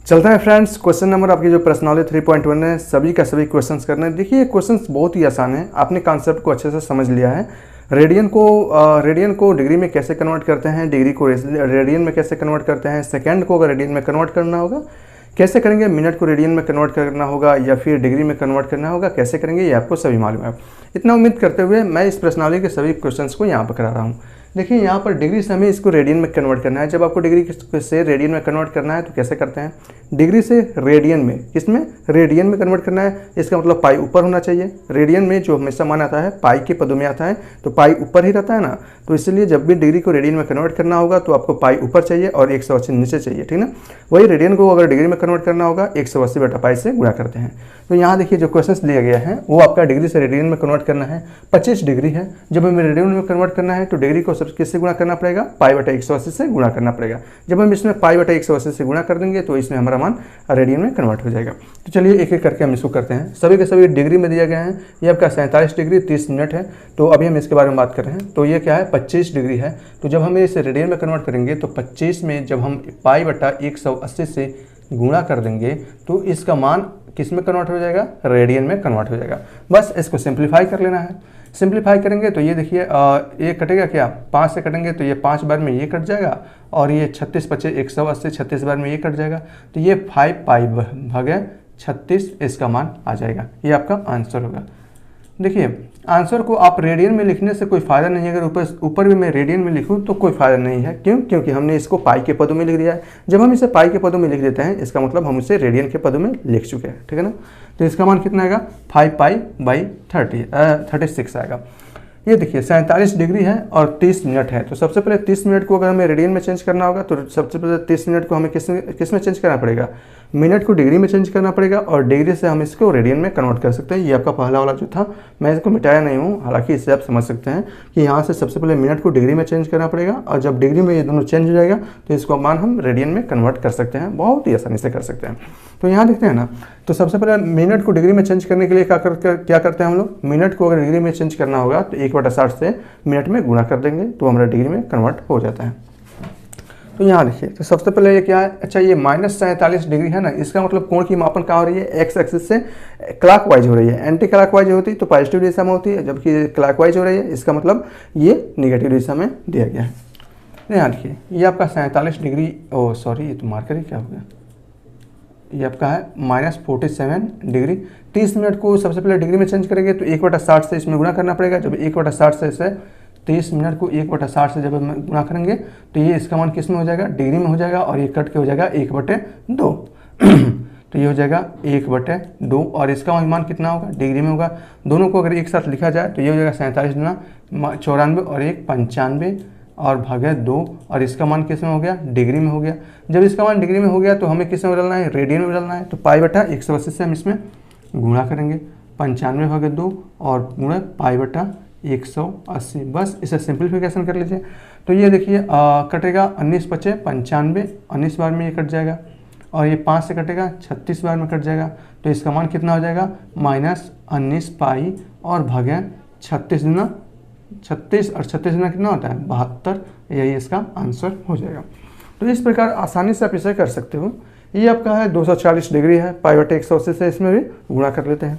चलता है friends. Question number आपकी जो प्रश्नावली 3.1 है, सभी का सभी क्वेश्चंस करना है। देखिए क्वेश्चंस बहुत ही आसान है, आपने कॉन्सेप्ट को अच्छे से समझ लिया है। रेडियन को डिग्री में कैसे कन्वर्ट करते हैं, डिग्री को रेडियन में कैसे कन्वर्ट करते हैं, सेकंड को अगर रेडियन में कन्वर्ट करना होगा कैसे करेंगे, मिनट को रेडियन में कन्वर्ट करना होगा या फिर डिग्री में कन्वर्ट करना होगा कैसे करेंगे, ये आपको सभी मालूम है। इतना उम्मीद करते हुए मैं इस प्रश्नावली के सभी क्वेश्चंस को यहाँ पर करा रहा हूँ। देखिए यहाँ पर डिग्री से हमें इसको रेडियन में कन्वर्ट करना है। जब आपको डिग्री से रेडियन में कन्वर्ट करना है तो कैसे करते हैं, डिग्री से रेडियन में, किसमें, रेडियन में कन्वर्ट करना है। इसका मतलब पाई ऊपर होना चाहिए। रेडियन में जो हमेशा मान आता है पाई के पदों में आता है, तो पाई ऊपर ही रहता है ना, तो इसलिए जब भी डिग्री को रेडियन में कन्वर्ट करना होगा तो आपको पाई ऊपर चाहिए और 180 नीचे चाहिए, ठीक ना। वही रेडियन को अगर डिग्री में कन्वर्ट करना होगा 180 बटा पाई से गुणा करते हैं। तो यहाँ देखिए जो क्वेश्चन दिया गया है वो आपका डिग्री से रेडियन में कन्वर्ट करना है। 25 डिग्री है, जब हमें रेडियन में कन्वर्ट करना है तो डिग्री को सब किससे गुणा करना पड़ेगा, पाई बटा 180 से गुणा करना पड़ेगा। जब हम इसमें पाई बटा 180 से गुणा कर देंगे तो इसमें हमारा मान रेडियन में कन्वर्ट हो जाएगा। तो चलिए एक एक करके हम इसको करते हैं। सभी के सभी डिग्री में दिया गया है। ये आपका 47 डिग्री 30 मिनट है। तो अभी हम इसके बारे में बात कर रहे हैं। तो ये क्या है, 25 डिग्री है। तो जब हम इसे रेडियन में कन्वर्ट करेंगे तो 25 में जब हम पाई बटा 180 से गुणा कर देंगे तो इसका मान किस में कन्वर्ट हो जाएगा, रेडियन में कन्वर्ट हो जाएगा। बस इसको सिंप्लीफाई कर लेना है। सिंप्लीफाई करेंगे तो ये देखिए ये कटेगा क्या, 5 से कटेंगे तो ये 5 बार में ये कट जाएगा और ये 36 25 180 36 बार में ये कट जाएगा। तो ये 5 पाई भागे 36 इसका मान आ जाएगा। ये आपका आंसर होगा। देखिए आंसर को आप रेडियन में लिखने से कोई फ़ायदा नहीं है। अगर ऊपर भी मैं रेडियन में लिखूं तो कोई फ़ायदा नहीं है। क्यों, क्योंकि हमने इसको पाई के पदों में लिख दिया है। जब हम इसे पाई के पदों में लिख देते हैं इसका मतलब हम इसे रेडियन के पदों में लिख चुके हैं, ठीक है ना। तो इसका मान कितना आएगा, 5 पाई बाई 36 आएगा। ये देखिए 47 डिग्री है और 30 मिनट है। तो सबसे पहले 30 मिनट को अगर हमें रेडियन में चेंज करना होगा तो सबसे पहले 30 मिनट को हमें किस में चेंज करना पड़ेगा, मिनट को डिग्री में चेंज करना पड़ेगा और डिग्री से हम इसको रेडियन में कन्वर्ट कर सकते हैं। ये आपका पहला वाला जो था मैं इसको मिटाया नहीं हूँ, हालांकि इससे आप समझ सकते हैं कि यहाँ से सबसे पहले मिनट को डिग्री में चेंज करना पड़ेगा और जब डिग्री में ये दोनों चेंज हो जाएगा तो इसको मान हम रेडियन में कन्वर्ट कर सकते हैं, बहुत ही आसानी से कर सकते हैं। तो यहाँ देखते हैं ना, तो सबसे पहले मिनट को डिग्री में चेंज करने के लिए क्या करते हैं हम लोग, मिनट को अगर डिग्री में चेंज करना होगा तो 1/60 से मिनट में गुणा कर देंगे तो हमारा डिग्री में कन्वर्ट हो जाता है। तो यहाँ देखिए तो सबसे पहले ये क्या है, अच्छा ये -47 डिग्री है ना, इसका मतलब कोण की मापन कहाँ हो रही है, एक्स एक्सिस से क्लॉकवाइज हो रही है। एंटी क्लॉकवाइज होती तो पॉजिटिव दिशा में होती है, जबकि क्लॉकवाइज हो रही है इसका मतलब ये निगेटिव दिशा में दिया गया है। यहाँ देखिए ये आपका 47 डिग्री, ये तो मार्कर ही क्या हो गया, ये आपका है -47 डिग्री। 30 मिनट को सबसे पहले डिग्री में चेंज करेंगे तो 1/60 से इसमें गुणा करना पड़ेगा। जब 1/60 से इसे 30 मिनट को 1/60 से जब हम गुणा करेंगे तो ये इसका मान किस में हो जाएगा, डिग्री में हो जाएगा और ये कट के हो जाएगा 1/2 तो ये हो जाएगा 1/2 और इसका मान कितना होगा, डिग्री में होगा। दोनों को अगर एक साथ लिखा जाए तो ये हो जाएगा 47 गुना 94 और 1 95 और भागे 2 और इसका मान किस में हो गया, डिग्री में हो गया। जब इसका मान डिग्री में हो गया तो हमें किस में बदलना है, रेडियन में बदलना है। तो पाई बटा 180 से हम इसमें गुणा करेंगे, 95 भागे 2 और गुणा पाई बटा 180। बस इसे सिंप्लीफिकेशन कर लीजिए। तो ये देखिए कटेगा 19 25 95, 19 बार में ये कट जाएगा और ये 5 से कटेगा 36 बार में कट जाएगा। तो इसका मान कितना हो जाएगा, -19 पाई और भागे 36 गुना 36 और 36 गुना कितना होता है 72। यही इसका आंसर हो जाएगा। तो इस प्रकार आसानी से आप इसे कर सकते हो। ये आपका है 240 डिग्री है, पाई बटे 180 से इसमें भी गुणा कर लेते हैं।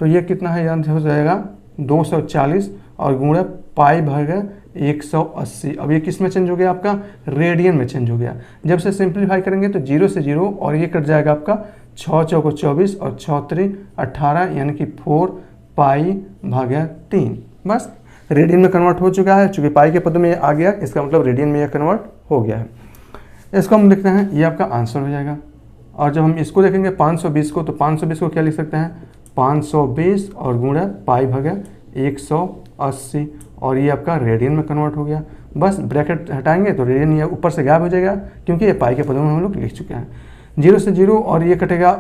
तो ये कितना है, यहाँ हो जाएगा 240 और गुणा पाई भागे 180। अब ये किस में चेंज हो गया, आपका रेडियन में चेंज हो गया। जब से सिंप्लीफाई करेंगे तो 0 से 0 और ये कट जाएगा आपका 6 चौको 24 और 6 3 18 यानी कि 4 पाई भागे 3। बस रेडियन में कन्वर्ट हो चुका है। चूँकि पाई के पदों में आ गया इसका मतलब रेडियन में यह कन्वर्ट हो गया है। इसको हम लिखते हैं, ये आपका आंसर हो जाएगा। और जब हम इसको देखेंगे 520 को, तो 520 को क्या लिख सकते हैं, 520 और गुणा पाई भागे 180 और ये आपका रेडियन में कन्वर्ट हो गया। बस ब्रैकेट हटाएंगे तो रेडियन ये ऊपर से गायब हो जाएगा क्योंकि ये पाई के पदों में हम लोग लिख चुके हैं। 0 से 0 और ये कटेगा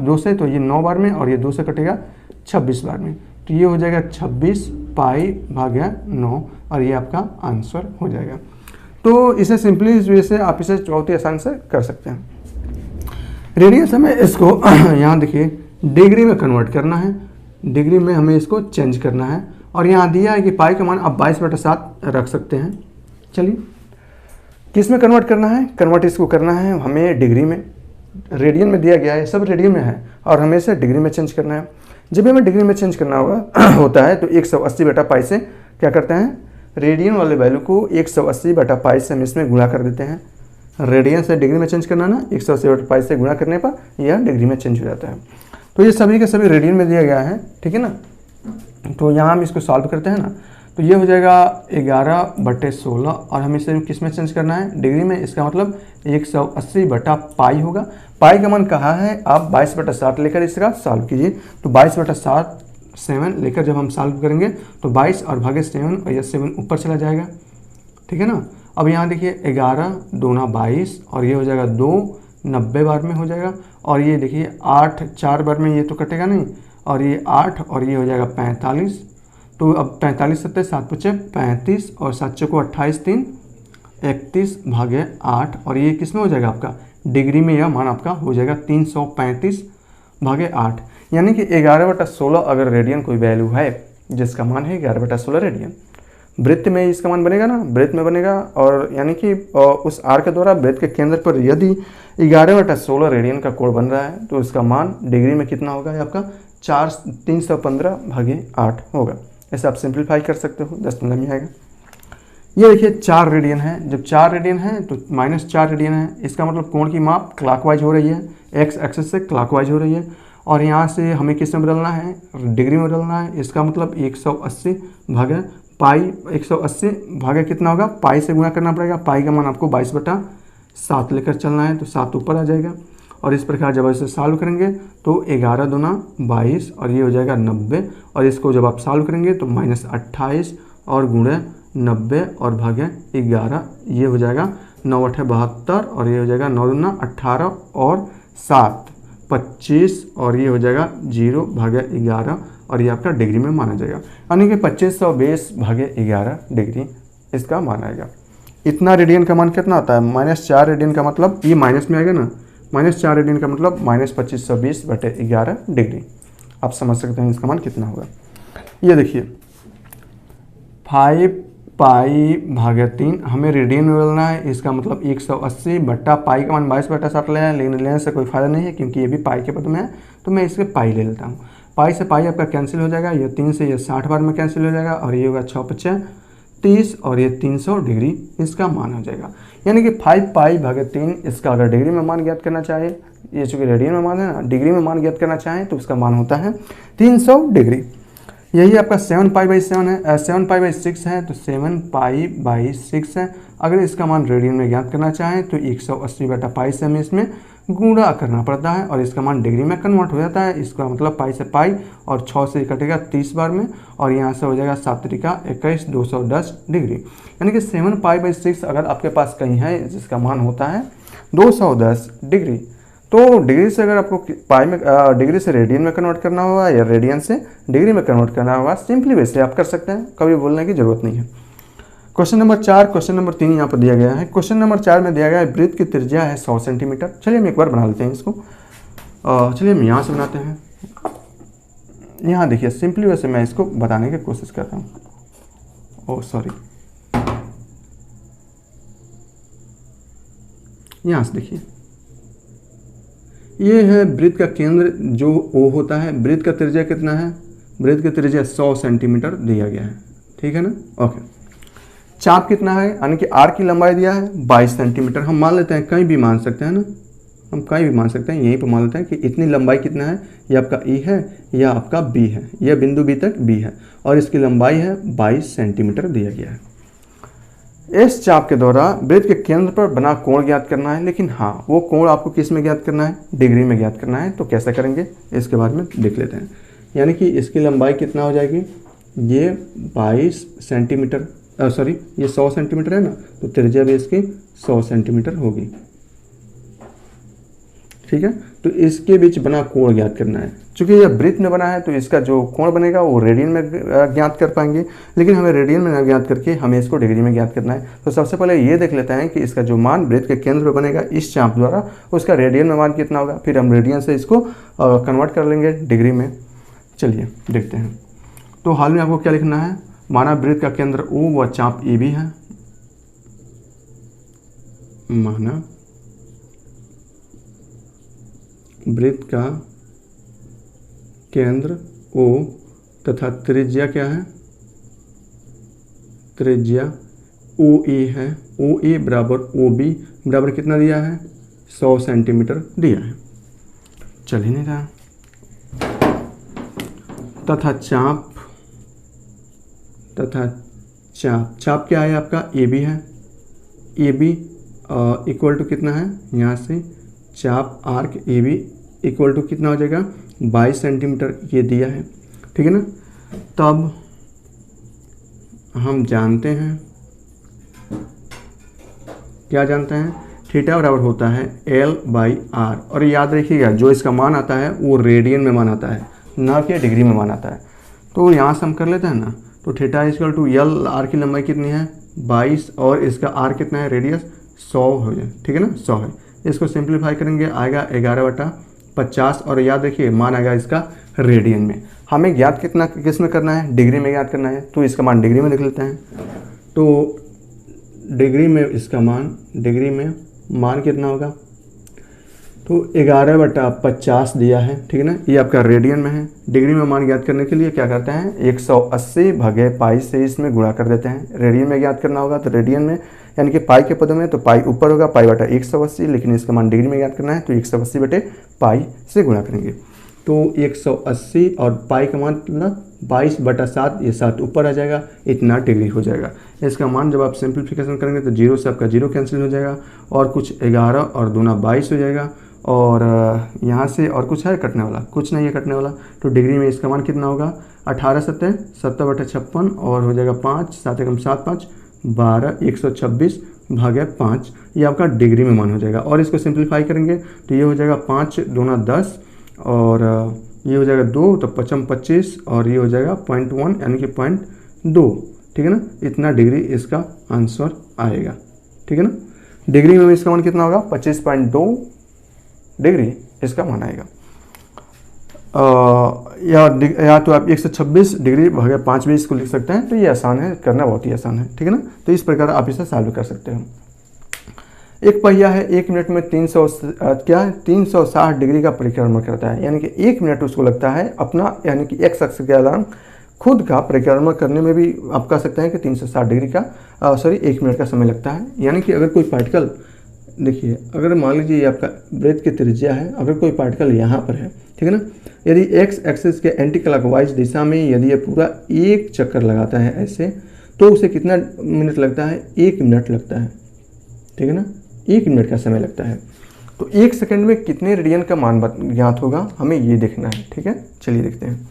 2 से, तो ये 9 बार में और ये 2 से कटेगा 26 बार में। तो ये हो जाएगा 26 पाई भागे 9 और ये आपका आंसर हो जाएगा। तो इसे सिंपली वे से आप इसे बहुत ही आसान से कर सकते हैं। रेडियन से हमें इसको यहाँ देखिए डिग्री में कन्वर्ट करना है, डिग्री में हमें इसको चेंज करना है और यहाँ दिया है कि पाई का मान आप 22/7 रख सकते हैं। चलिए किस में कन्वर्ट करना है, कन्वर्ट इसको करना है हमें डिग्री में। रेडियन में दिया गया है, सब रेडियन में है और हमें इसे डिग्री में चेंज करना है। जब भी हमें डिग्री में चेंज करना होगा होता है तो 180/पाई से क्या करते हैं, रेडियन वाले वैल्यू को 180/पाई से हम इसमें गुणा कर देते हैं। रेडियन से डिग्री में चेंज करना ना, 180/पाई से गुणा करने पर यह डिग्री में चेंज हो जाता है। तो ये सभी के सभी रेडियन में दिया गया है, ठीक है ना। तो यहाँ हम इसको सॉल्व करते हैं ना, तो ये हो जाएगा 11/16 और हमें इसे किस में चेंज करना है, डिग्री में। इसका मतलब 180/पाई होगा। पाई का मान कहा है, आप 22/7 लेकर इसका सॉल्व कीजिए। तो 22/7 7 लेकर जब हम सॉल्व करेंगे तो 22 और भागे 7 और यह 7 ऊपर चला जाएगा, ठीक है ना। अब यहाँ देखिए 11 दूना 22 और ये हो जाएगा 2 90 बार में हो जाएगा। और ये देखिए 8 4 बार में ये तो कटेगा नहीं, और ये 8 और ये हो जाएगा 45। तो अब 45 7 7 5 35 और 7 चौको 28 3 31/8 और ये किस में हो जाएगा आपका, डिग्री में यह मान आपका हो जाएगा 335/8। यानी कि 11/16 अगर रेडियन कोई वैल्यू है जिसका मान है 11/16 रेडियन, वृत्त में इसका मान बनेगा ना, वृत्त में बनेगा। और यानी कि उस आर के द्वारा वृत्त के केंद्र पर यदि 11/16 रेडियन का कोण बन रहा है तो इसका मान डिग्री में कितना होगा, ये आपका 315/8 होगा। ऐसे आप सिंप्लीफाई कर सकते हो, 10-15 में आएगा। ये देखिए 4 रेडियन है, जब 4 रेडियन है तो -4 रेडियन है। इसका मतलब कोण की माप क्लॉकवाइज हो रही है, एक्स एक्सिस से क्लॉकवाइज हो रही है। और यहाँ से हमें किस में बदलना है, डिग्री में बदलना है। इसका मतलब 180/पाई, 180 भागे कितना होगा, पाई से गुणा करना पड़ेगा। पाई का मान आपको 22/7 लेकर चलना है, तो 7 ऊपर आ जाएगा। और इस प्रकार जब इसे सॉल्व करेंगे तो 11 दूना 22 और ये हो जाएगा 90। और इसको जब आप सॉल्व करेंगे तो -28 और गुणे 90 और भागे 11, ये हो जाएगा 9 8 72 और ये हो जाएगा 9 दूना 18 और 7 25 और ये हो जाएगा 0/11 और ये आपका डिग्री में माना जाएगा। यानी कि 2520/11 डिग्री इसका मान आएगा। इतना रेडियन का मान कितना आता है, -4 रेडियन का मतलब ये माइनस में आएगा ना, -4 रेडियन का मतलब -2520/11 डिग्री। आप समझ सकते हैं इसका मान कितना होगा। ये देखिए 5π/3 हमें रेडियन में बदलना है। इसका मतलब 180/पाई का मान 22/7 लेना है, लेकिन लेने से कोई फायदा नहीं है क्योंकि ये भी पाई के पद में है, तो मैं इसके पाई ले लेता हूँ। पाई से पाई आपका कैंसिल हो जाएगा, ये 3 से ये 60 बार में कैंसिल हो जाएगा और ये होगा 6×5 30 और ये 300 डिग्री इसका मान हो जाएगा। यानी कि 5π/3 इसका अगर डिग्री में मान ज्ञात करना चाहे, ये चूँकि रेडियन में मान है ना, डिग्री में मान ज्ञात करना चाहें तो उसका मान होता है 300 डिग्री। यही आपका 7π/7 है, 7π/6 है, तो 7π/6 है। अगर इसका मान रेडियन में ज्ञात करना चाहें तो 180/पाई से हमें इसमें गुणा करना पड़ता है और इसका मान डिग्री में कन्वर्ट हो जाता है। इसका मतलब पाई से पाई और 6 से कटेगा 30 बार में और यहाँ से हो जाएगा 7 × 21 210 डिग्री। यानी कि 7π/6 अगर आपके पास कहीं है जिसका मान होता है 210 डिग्री, तो डिग्री से अगर आपको पाई में डिग्री से रेडियन में कन्वर्ट करना होगा या रेडियन से डिग्री में कन्वर्ट करना होगा, सिंपली वैसे आप कर सकते हैं, कभी बोलने की जरूरत नहीं है। क्वेश्चन नंबर 4, क्वेश्चन नंबर 3 यहाँ पर दिया गया है। क्वेश्चन नंबर 4 में दिया गया है वृत्त की त्रिज्या है 100 सेंटीमीटर। चलिए हम एक बार बना लेते हैं इसको। चलिए हम यहाँ से बनाते हैं। यहाँ देखिए सिंपली वैसे मैं इसको बताने की कोशिश करता हूँ। ओह सॉरी, यहाँ से देखिए ये है वृत्त का केंद्र जो O होता है। वृत्त का त्रिज्या कितना है, वृत्त की त्रिज्या 100 सेंटीमीटर दिया गया है, ठीक है ना। ओके, चाप कितना है, यानी कि आर की लंबाई दिया है 22 सेंटीमीटर। हम मान लेते हैं, कहीं भी मान सकते हैं ना, हम कहीं भी मान सकते हैं, यहीं पर मान लेते हैं कि इतनी लंबाई कितना है, ये आपका E है या आपका B है, यह बिंदु B तक B है और इसकी लंबाई है 22 सेंटीमीटर दिया गया है। इस चाप के द्वारा वृत्त के केंद्र पर बना कोण ज्ञात करना है, लेकिन हाँ वो कोण आपको किस में ज्ञात करना है, डिग्री में ज्ञात करना है। तो कैसे करेंगे इसके बारे में देख लेते हैं। यानी कि इसकी लंबाई कितना हो जाएगी, ये 22 सेंटीमीटर सॉरी ये 100 सेंटीमीटर है ना, तो त्रिज्या भी इसकी 100 सेंटीमीटर होगी, ठीक है। तो इसके बीच बना कोण ज्ञात करना है। चूंकि यह वृत्त में बना है तो इसका जो कोण बनेगा वो रेडियन में ज्ञात कर पाएंगे, लेकिन हमें रेडियन में न ज्ञात करके हमें इसको डिग्री में ज्ञात करना है। तो सबसे पहले ये देख लेते हैं कि इसका जो मान वृत्त के केंद्र पर बनेगा इस चाप द्वारा, उसका रेडियन में मान कितना होगा। फिर हम रेडियन से इसको कन्वर्ट कर लेंगे डिग्री में। चलिए देखते हैं। तो हाल में आपको क्या लिखना है, माना वृत्त का केंद्र O व चाप AB है। माना वृत्त का केंद्र O तथा त्रिज्या क्या है, त्रिज्या OA है। OA बराबर OB बराबर कितना दिया है, 100 सेंटीमीटर दिया है। चल ही नहीं रहा। तथा चाप चाप क्या है आपका, AB है। AB इक्वल टू कितना है, यहाँ से चाप आर्क AB इक्वल टू कितना हो जाएगा, 22 सेंटीमीटर ये दिया है, ठीक है ना। तब हम जानते हैं, क्या जानते हैं, थीटा बराबर होता है L/R। और याद रखिएगा जो इसका मान आता है वो रेडियन में मान आता है, ना कि डिग्री में मान आता है। तो यहाँ से हम कर लेते हैं ना, तो थीटा इक्वल टू L/R की लंबाई कितनी है 22 और इसका R कितना है, रेडियस 100 हो जाए, ठीक है ना, 100 है। इसको सिंप्लीफाई करेंगे आएगा 11/50 और याद रखिए मान आएगा इसका रेडियन में। हमें ज्ञात कितना किस में करना है, डिग्री में ज्ञात करना है, तो इसका मान डिग्री में लिख लेते हैं। तो डिग्री में इसका मान, डिग्री में मान कितना होगा, तो 11/50 दिया है, ठीक है ना, ये आपका रेडियन में है। डिग्री में मान ज्ञात करने के लिए क्या करते हैं, 180 भागे पाई से इसमें गुणा कर देते हैं। रेडियन में ज्ञात करना होगा तो रेडियन में, यानी कि पाई के पदों में तो पाई ऊपर होगा, पाई/180, लेकिन इसका मान डिग्री में ज्ञात करना है तो 180/पाई से गुणा करेंगे। तो 180 और पाई का मान मतलब 22/7, ये 7 ऊपर आ जाएगा, इतना डिग्री हो जाएगा। इसका मान जब आप सिंप्लीफिकेशन करेंगे तो 0 से आपका 0 कैंसिल हो जाएगा और कुछ 11 और 2 22 हो जाएगा। और यहाँ से और कुछ है कटने वाला, कुछ नहीं है कटने वाला। तो डिग्री में इसका मान कितना होगा, 18 7 70/56 और हो जाएगा 5 7 एकम 7 5 12 126 भागे 5, ये आपका डिग्री में मान हो जाएगा। और इसको सिंप्लीफाई करेंगे तो ये हो जाएगा 5 दूना 10 और ये हो जाएगा 2 तो 5 25 और ये हो जाएगा 0.1 यानी कि 0.2, ठीक है ना, इतना डिग्री इसका आंसर आएगा, ठीक है ना। डिग्री में इसका मान कितना होगा, 25.2 डिग्री इसका मान आएगा। या तो आप 126 डिग्री भागे 5 भी इसको लिख सकते हैं, तो ये आसान है, करना बहुत ही आसान है, ठीक है ना। तो इस प्रकार आप इसे सॉल्व कर सकते हो। एक पहिया है 1 मिनट में 360 डिग्री का परिक्रमण करता है, यानी कि 1 मिनट उसको लगता है अपना, यानी कि एक्स अक्ष के अलावा खुद का परिक्रमण करने में भी आप कह सकते हैं कि 360 डिग्री का 1 मिनट का समय लगता है। यानी कि अगर कोई पार्टिकल, देखिए अगर मान लीजिए ये आपका वृत्त की त्रिज्या है, अगर कोई पार्टिकल यहाँ पर है, ठीक है ना, यदि एक्स एक्सिस के एंटी क्लॉकवाइज दिशा में यदि ये पूरा एक चक्कर लगाता है ऐसे, तो उसे कितना मिनट लगता है, 1 मिनट लगता है, ठीक है ना, 1 मिनट का समय लगता है। तो 1 सेकंड में कितने रेडियन का मान ज्ञात होगा, हमें ये देखना है, ठीक है। चलिए देखते हैं।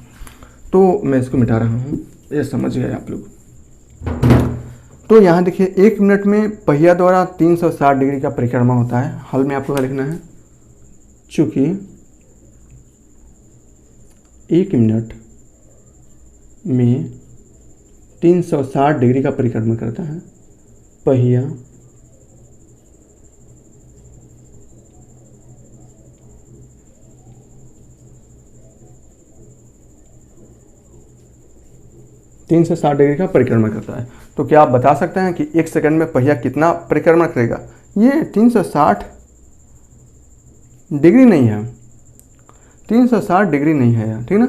तो मैं इसको मिटा रहा हूँ, ये समझ गए आप लोग। तो यहाँ देखिए 1 मिनट में पहिया द्वारा 360 डिग्री का परिक्रमा होता है। हल में आपको क्या लिखना है, चूँकि 1 मिनट में 360 डिग्री का परिक्रमा करता है पहिया, तीन से 60 डिग्री का परिक्रमण करता है। तो क्या आप बता सकते हैं कि 1 सेकंड में पहिया कितना परिक्रमण करेगा? ये 360 डिग्री नहीं है, 360 डिग्री नहीं है, ठीक है ना,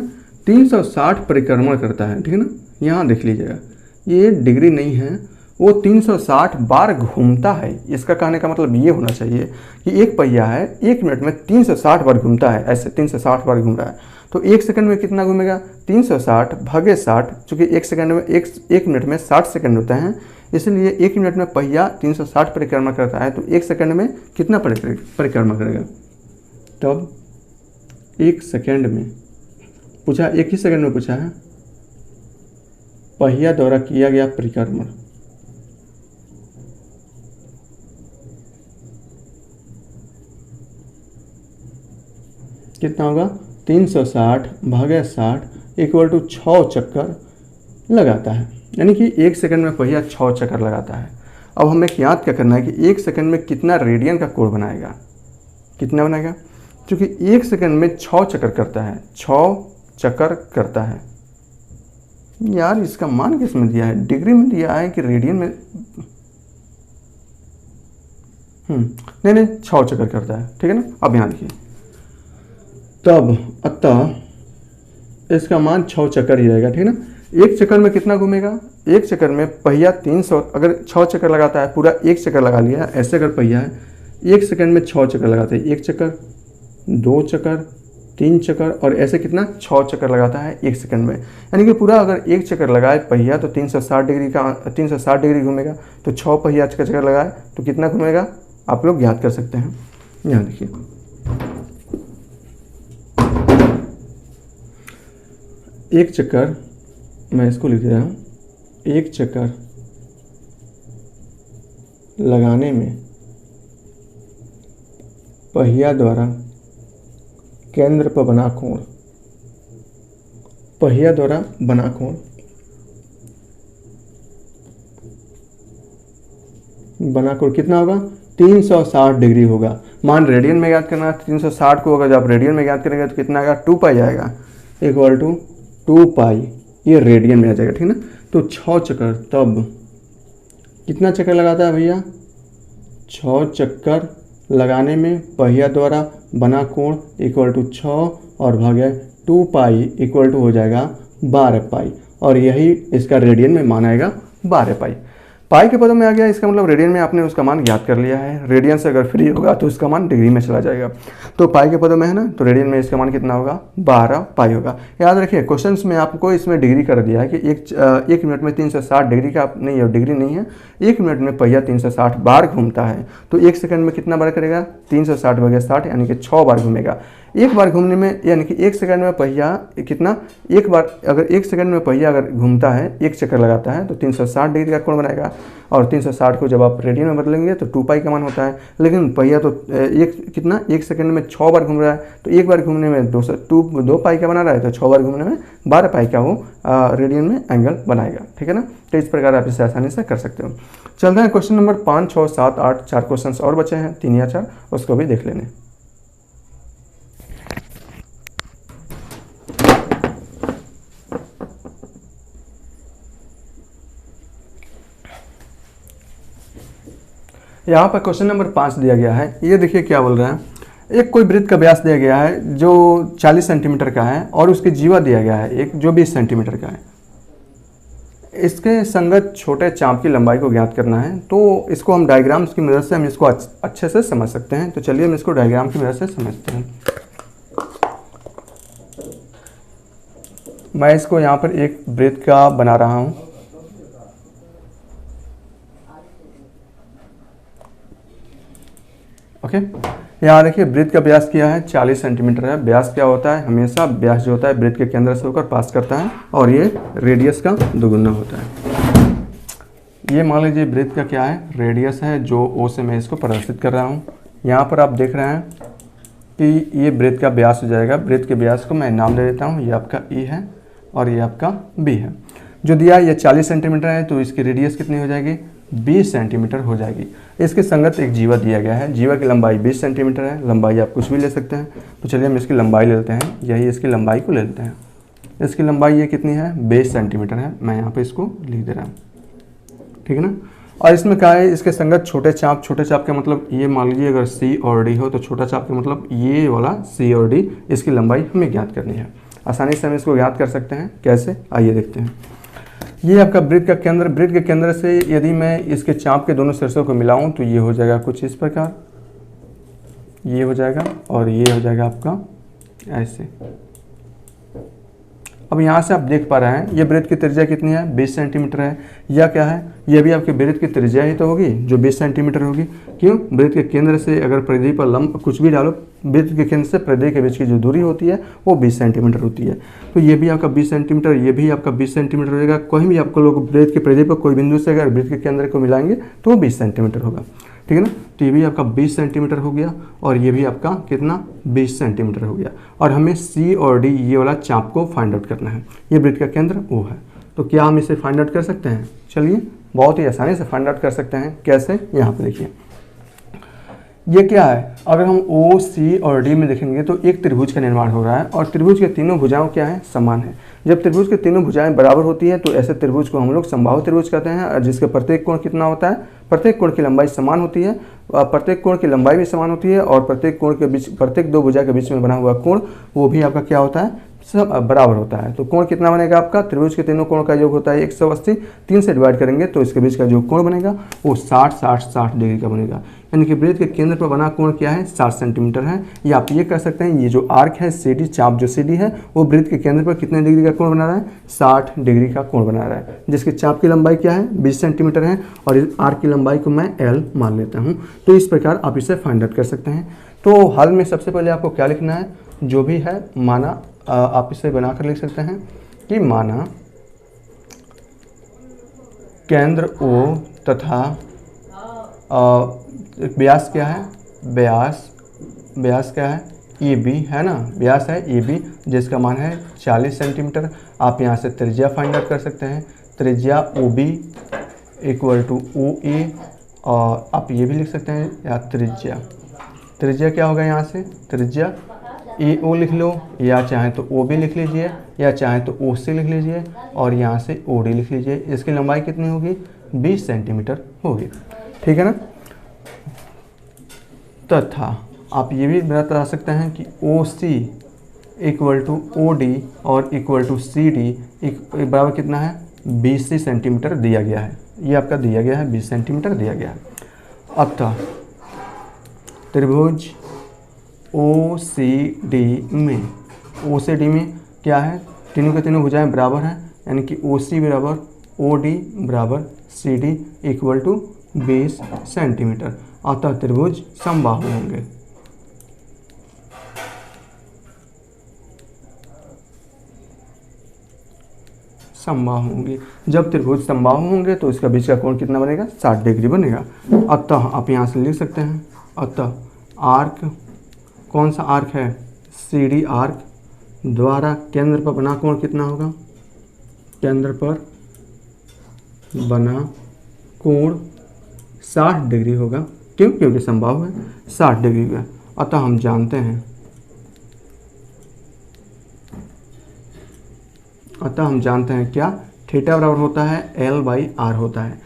360 परिक्रमण करता है, ठीक है ना। यहाँ देख लीजिएगा, ये डिग्री नहीं है, वो 360 बार घूमता है। इसका कहने का मतलब ये होना चाहिए कि एक पहिया है 1 मिनट में 360 बार घूमता है, ऐसे 360 बार घूम रहा है। तो 1 सेकंड में कितना घूमेगा, 360 भागे 60, चूँकि 1 सेकंड में 1 मिनट में 60 सेकंड होता है, इसलिए 1 मिनट में पहिया 360 परिक्रमा करता है। तो 1 सेकंड में कितना परिक्रमा करेगा? तब 1 सेकंड में पूछा, 1 ही सेकंड में पूछा है, पहिया द्वारा किया गया परिक्रमण कितना होगा? 360 भागे 60 इक्वल टू 6 चक्कर लगाता है, यानी कि 1 सेकंड में पहिया 6 चक्कर लगाता है। अब हमें याद क्या करना है कि 1 सेकंड में कितना रेडियन का कोण बनाएगा, कितना बनाएगा, क्योंकि 1 सेकंड में 6 चक्कर करता है, 6 चक्कर करता है। यार इसका मान किस में दिया है, डिग्री में दिया है कि रेडियन में? नहीं 6 चक्कर करता है, ठीक है ना। अब यहाँ देखिए, तब अतः इसका मान 6 चक्कर ही रहेगा, ठीक है ना। एक चक्कर में कितना घूमेगा, एक चक्कर में पहिया 300, अगर 6 चक्कर लगाता है, पूरा एक चक्कर लगा लिया, ऐसे अगर पहिया है 1 सेकंड में 6 चक्कर लगाते हैं, 1 चक्कर, 2 चक्कर, 3 चक्कर और ऐसे कितना 6 चक्कर लगाता है 1 सेकंड में। यानी कि पूरा अगर एक चक्कर लगाए पहिया तो 360 डिग्री घूमेगा। तो 6 पहिया का चक्कर लगाए तो कितना घूमेगा आप लोग ज्ञात कर सकते हैं। यहाँ देखिए, एक चक्कर, मैं इसको लिख रहा हूँ, एक चक्कर लगाने में पहिया द्वारा केंद्र पर बना कोण, पहिया द्वारा बना कोण कितना होगा 360 डिग्री होगा। मान रेडियन में याद करना, 360 को अगर आप रेडियन में याद करेंगे तो कितना आएगा 2 पाई आएगा, इक्वल टू 2 पाई, ये रेडियन में आ जाएगा, ठीक ना। तो 6 चक्कर, तब कितना चक्कर लगाता है भैया 6 चक्कर लगाने में पहिया द्वारा बना कोण इक्वल टू 6 और भागे 2 पाई इक्वल टू हो जाएगा 12 पाई, और यही इसका रेडियन में मान आएगा 12 पाई। पाई के पदों में आ गया, इसका मतलब रेडियन में आपने उसका मान ज्ञात कर लिया है। रेडियन से अगर फ्री होगा तो उसका मान डिग्री में चला जाएगा। तो पाई के पदों में है ना, तो रेडियन में इसका मान कितना होगा 12 पाई होगा। याद रखिए क्वेश्चंस में आपको इसमें डिग्री कर दिया है कि एक मिनट में 360 डिग्री का नहीं है, डिग्री नहीं है, 1 मिनट में पहिया 360 बार घूमता है। तो 1 सेकंड में कितना बार करेगा 360 भागे 60 यानी कि 6 बार घूमेगा। एक बार घूमने में यानी कि 1 सेकंड में पहिया कितना, एक बार अगर 1 सेकंड में पहिया अगर घूमता है, एक चक्कर लगाता है तो 360 डिग्री का कोण बनाएगा। और 360 को जब आप रेडियन में बदलेंगे तो 2 पाई का मान होता है। लेकिन पहिया तो एक सेकंड में 6 बार घूम रहा है, तो एक बार घूमने में 2 पाई का बना रहा है, तो 6 बार घूमने में 12 पाई का वो रेडियन में एंगल बनाएगा, ठीक है ना। तो इस प्रकार आप इसे आसानी से कर सकते हो। चलते हैं क्वेश्चन नंबर 5, 6, 7, 8, 4 क्वेश्चन और बचे हैं, 3 या 4, उसको भी देख लेने। यहाँ पर क्वेश्चन नंबर 5 दिया गया है। ये देखिए क्या बोल रहा है, एक कोई वृत्त का व्यास दिया गया है जो 40 सेंटीमीटर का है और उसकी जीवा दिया गया है एक जो 20 सेंटीमीटर का है। इसके संगत छोटे चाप की लंबाई को ज्ञात करना है। तो इसको हम डायग्राम्स की मदद से हम इसको अच्छे से समझ सकते हैं। तो चलिए हम इसको डायग्राम की मदद से समझते हैं। मैं इसको यहाँ पर एक वृत्त का बना रहा हूँ। ओके, यहाँ देखिए वृत्त का व्यास क्या है 40 सेंटीमीटर है। व्यास क्या होता है, हमेशा व्यास जो होता है वृत्त के केंद्र से होकर पास करता है और ये रेडियस का दोगुना होता है। ये मान लीजिए वृत्त का क्या है रेडियस है, जो ओ से मैं इसको प्रदर्शित कर रहा हूँ। यहाँ पर आप देख रहे हैं कि ये वृत्त का व्यास हो जाएगा। वृत्त के व्यास को मैं नाम दे देता हूँ, ये आपका ई है और ये आपका बी है। जो दिया है ये 40 सेंटीमीटर है, तो इसकी रेडियस कितनी हो जाएगी 20 सेंटीमीटर हो जाएगी। इसके संगत एक जीवा दिया गया है। जीवा की लंबाई 20 सेंटीमीटर है। लंबाई आप कुछ भी ले सकते हैं। तो चलिए हम इसकी लंबाई ले लेते हैं, यही इसकी लंबाई को ले लेते हैं। इसकी लंबाई ये कितनी है 20 सेंटीमीटर है। मैं यहाँ पे इसको लिख दे रहा हूँ, ठीक है ना। और इसमें क्या है, इसके संगत छोटे चाप का मतलब ये मान लीजिए अगर सी और डी हो तो छोटा चाप का मतलब ये वाला सी और डी, इसकी लंबाई हमें ज्ञात करनी है। आसानी से हम इसको ज्ञात कर सकते हैं। कैसे, आइए देखते हैं। ये आपका वृत्त का केंद्र, वृत्त के केंद्र से यदि मैं इसके चाप के दोनों शीर्षों को मिलाऊं तो ये हो जाएगा कुछ इस प्रकार, ये हो जाएगा और ये हो जाएगा आपका ऐसे। अब यहाँ से आप देख पा रहे हैं ये वृत्त की त्रिज्या कितनी है 20 सेंटीमीटर है। या क्या है, ये भी आपके वृत्त की त्रिज्या ही तो होगी जो 20 सेंटीमीटर होगी। क्यों, वृत्त के केंद्र से अगर परिधि पर लंब कुछ भी डालो, वृत्त के केंद्र से परिधि के बीच की जो दूरी होती है वो 20 सेंटीमीटर होती है। तो ये भी आपका 20 सेंटीमीटर, ये भी आपका 20 सेंटीमीटर हो जाएगा। कोई भी आपको लोग वृत्त की परिधि पर कोई बिंदु से अगर वृत्त के केंद्र को मिलाएंगे तो वो 20 सेंटीमीटर होगा, ठीक है ना। तो ये भी आपका 20 सेंटीमीटर हो गया और ये भी आपका कितना 20 सेंटीमीटर हो गया। और हमें सी और डी ये वाला चाप को फाइंड आउट करना है। ये वृत्त का केंद्र वो है। तो क्या हम इसे फाइंड आउट कर सकते हैं? चलिए बहुत ही आसानी से फाइंड आउट कर सकते हैं। कैसे, यहाँ पे देखिए ये क्या है, अगर हम ओ सी और डी में देखेंगे तो एक त्रिभुज का निर्माण हो रहा है और त्रिभुज के तीनों भुजाओं क्या है, समान है। जब त्रिभुज के तीनों भुजाएं बराबर होती हैं तो ऐसे त्रिभुज को हम लोग समबाहु त्रिभुज कहते हैं, और जिसके प्रत्येक कोण कितना होता है, प्रत्येक कोण की लंबाई समान होती है, प्रत्येक कोण की लंबाई भी समान होती है और प्रत्येक कोण के बीच, प्रत्येक दो भुजा के बीच में बना हुआ कोण वो भी आपका क्या होता है, सब बराबर होता है। तो कोण कितना बनेगा आपका, त्रिभुज के तीनों कोण का योग होता है 180, 3 से डिवाइड करेंगे तो इसके बीच का जो कोण बनेगा वो 60 डिग्री का बनेगा। यानी कि वृत्त के केंद्र पर बना कोण क्या है, 60 सेंटीमीटर है। या आप ये कह सकते हैं ये जो आर्क है सी डी, चाप जो सी डी है वो वृत्त के केंद्र पर कितने डिग्री का कोण बना रहा है, 60 डिग्री का कोण बना रहा है, जिसकी चाप की लंबाई क्या है, 20 सेंटीमीटर है और इस आर्क की लंबाई को मैं एल मान लेता हूँ। तो इस प्रकार आप इसे फाइंड आउट कर सकते हैं। तो हल में सबसे पहले आपको क्या लिखना है, जो भी है माना, आप इसे बनाकर लिख सकते हैं कि माना केंद्र ओ तथा व्यास क्या है, व्यास क्या है, ए बी है ना, व्यास है ए बी जिसका मान है 40 सेंटीमीटर। आप यहाँ से त्रिज्या फाइंड आउट कर सकते हैं, त्रिज्या O B equal to O A, और आप ये भी लिख सकते हैं या त्रिज्या क्या होगा, यहाँ से त्रिज्या ए ओ लिख लो, या चाहे तो ओ बी लिख लीजिए, या चाहे तो ओ सी लिख लीजिए, और यहाँ से ओ डी लिख लीजिए। इसकी लंबाई कितनी होगी, 20 सेंटीमीटर होगी, ठीक है ना। तथा आप ये भी बता सकते हैं कि ओ सी इक्वल टू ओ डी और इक्वल टू सी डी बराबर कितना है, 20 सेंटीमीटर दिया गया है। ये आपका दिया गया है 20 सेंटीमीटर दिया गया है। अतः त्रिभुज ओ सी डी में क्या है, तीनों के तीनों भुजाएं बराबर हैं, यानी कि ओ सी बराबर ओ डी बराबर C D equal to 20 centimetre. अतः त्रिभुज समबाहु होंगे। समबाहु होंगे। जब त्रिभुज समबाहु होंगे तो इसका बीच का कोण कितना बनेगा, 60 डिग्री बनेगा। अतः आप यहाँ से लिख सकते हैं, अतः आर्क, कौन सा आर्क है, सी डी आर्क द्वारा केंद्र पर बना कोण कितना होगा, केंद्र पर बना कोण 60 डिग्री होगा। क्यों, क्योंकि समबाहु है, 60 डिग्री का। अतः हम जानते हैं क्या, थीटा बराबर होता है L/R होता है।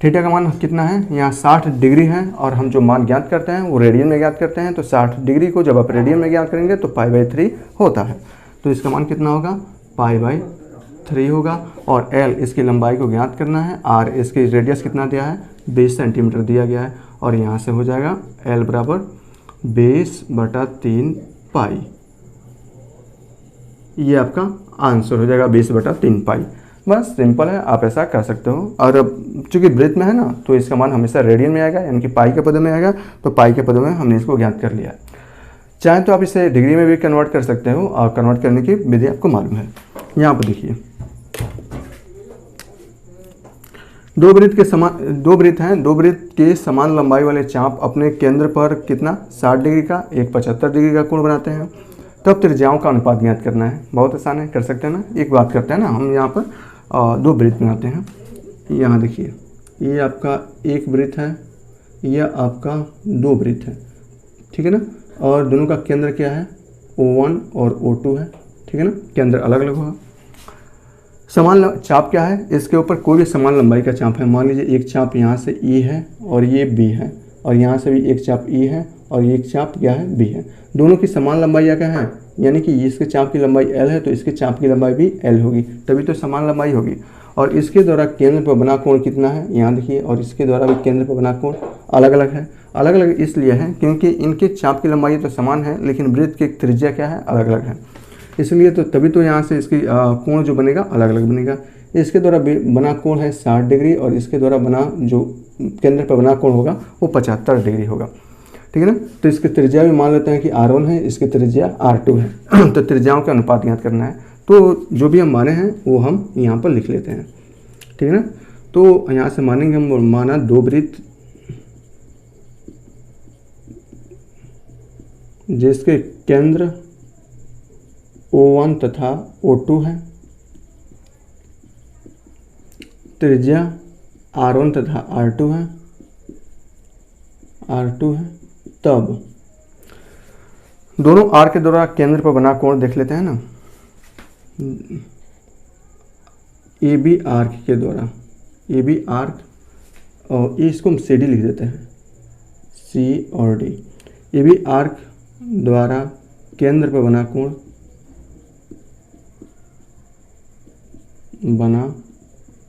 थीटा का मान कितना है, यहाँ 60 डिग्री है और हम जो मान ज्ञात करते हैं वो रेडियन में ज्ञात करते हैं। तो 60 डिग्री को जब आप रेडियन में ज्ञात करेंगे तो π/3 होता है। तो इसका मान कितना होगा, π/3 होगा। और L इसकी लंबाई को ज्ञात करना है, R इसकी रेडियस कितना दिया है, 20 सेंटीमीटर दिया गया है, और यहाँ से हो जाएगा L बराबर 20/3 पाई। ये आपका आंसर हो जाएगा 20/3 पाई। बस सिंपल है, आप ऐसा कर सकते हो। और अब चूंकि वृत्त में है ना तो इसका मान हमेशा रेडियन में आएगा, यानी कि पाई के पदों में आएगा। तो पाई के पदों में हमने इसको ज्ञात कर लिया है। चाहे तो आप इसे डिग्री में भी कन्वर्ट कर सकते हो, और कन्वर्ट करने की विधि आपको मालूम है। यहाँ पर देखिए दो वृत्त हैं, दो वृत्त के समान लंबाई वाले चाप अपने केंद्र पर कितना, 60 डिग्री का, एक 75 डिग्री का कोण बनाते हैं। तब त्रिज्याओं का अनुपात ज्ञात करना है। बहुत आसान है, कर सकते हैं ना। एक बात करते हैं ना, हम यहाँ पर दो वृत्त बनाते हैं। यहाँ देखिए, ये आपका एक वृत्त है, यह आपका दो वृत्त है, ठीक है ना। और दोनों का केंद्र क्या है, O1 और O2 है, ठीक है ना। केंद्र अलग अलग होगा। समान चाप क्या है, इसके ऊपर कोई भी समान लंबाई का चाप है। मान लीजिए एक चाप यहाँ से E है और ये B है, और यहाँ से भी एक चाप E है और ये एक चाप क्या है, B है। दोनों की समान लंबाई क्या है, यानी कि इसके चाप की लंबाई L है तो इसके चाप की लंबाई भी L होगी, तभी तो समान लंबाई होगी। और इसके द्वारा केंद्र पर बना कोण कितना है, यहाँ देखिए, और इसके द्वारा भी केंद्र पर बना कोण अलग अलग है। अलग अलग इसलिए है क्योंकि इनके चाप की लंबाई तो समान है, लेकिन वृत्त की त्रिज्या क्या है, अलग अलग है। इसलिए तो तभी तो यहाँ से इसकी कोण जो बनेगा अलग अलग बनेगा। इसके द्वारा बना कोण है 60 डिग्री और इसके द्वारा बना जो केंद्र पर बना कोण होगा वो 75 डिग्री होगा, ठीक है ना। तो इसकी त्रिज्या भी मान लेते हैं कि R1 है, इसकी त्रिज्या R2 है। तो त्रिज्याओं का अनुपात ज्ञात करना है, तो जो भी हम माने हैं वो हम यहाँ पर लिख लेते हैं, ठीक है ना। तो यहाँ से मानेंगे हम, माना दो वृत्त जिसके केंद्र O1 तथा O2 है, त्रिज्या R1 तथा R2 है, तब दोनों आर्क के द्वारा केंद्र पर बना कोण देख लेते हैं ना, ए बी आर्क के द्वारा, ए बी आर्क और इसको हम सी डी लिख देते हैं, सी और डी। ए बी आर्क द्वारा केंद्र पर बना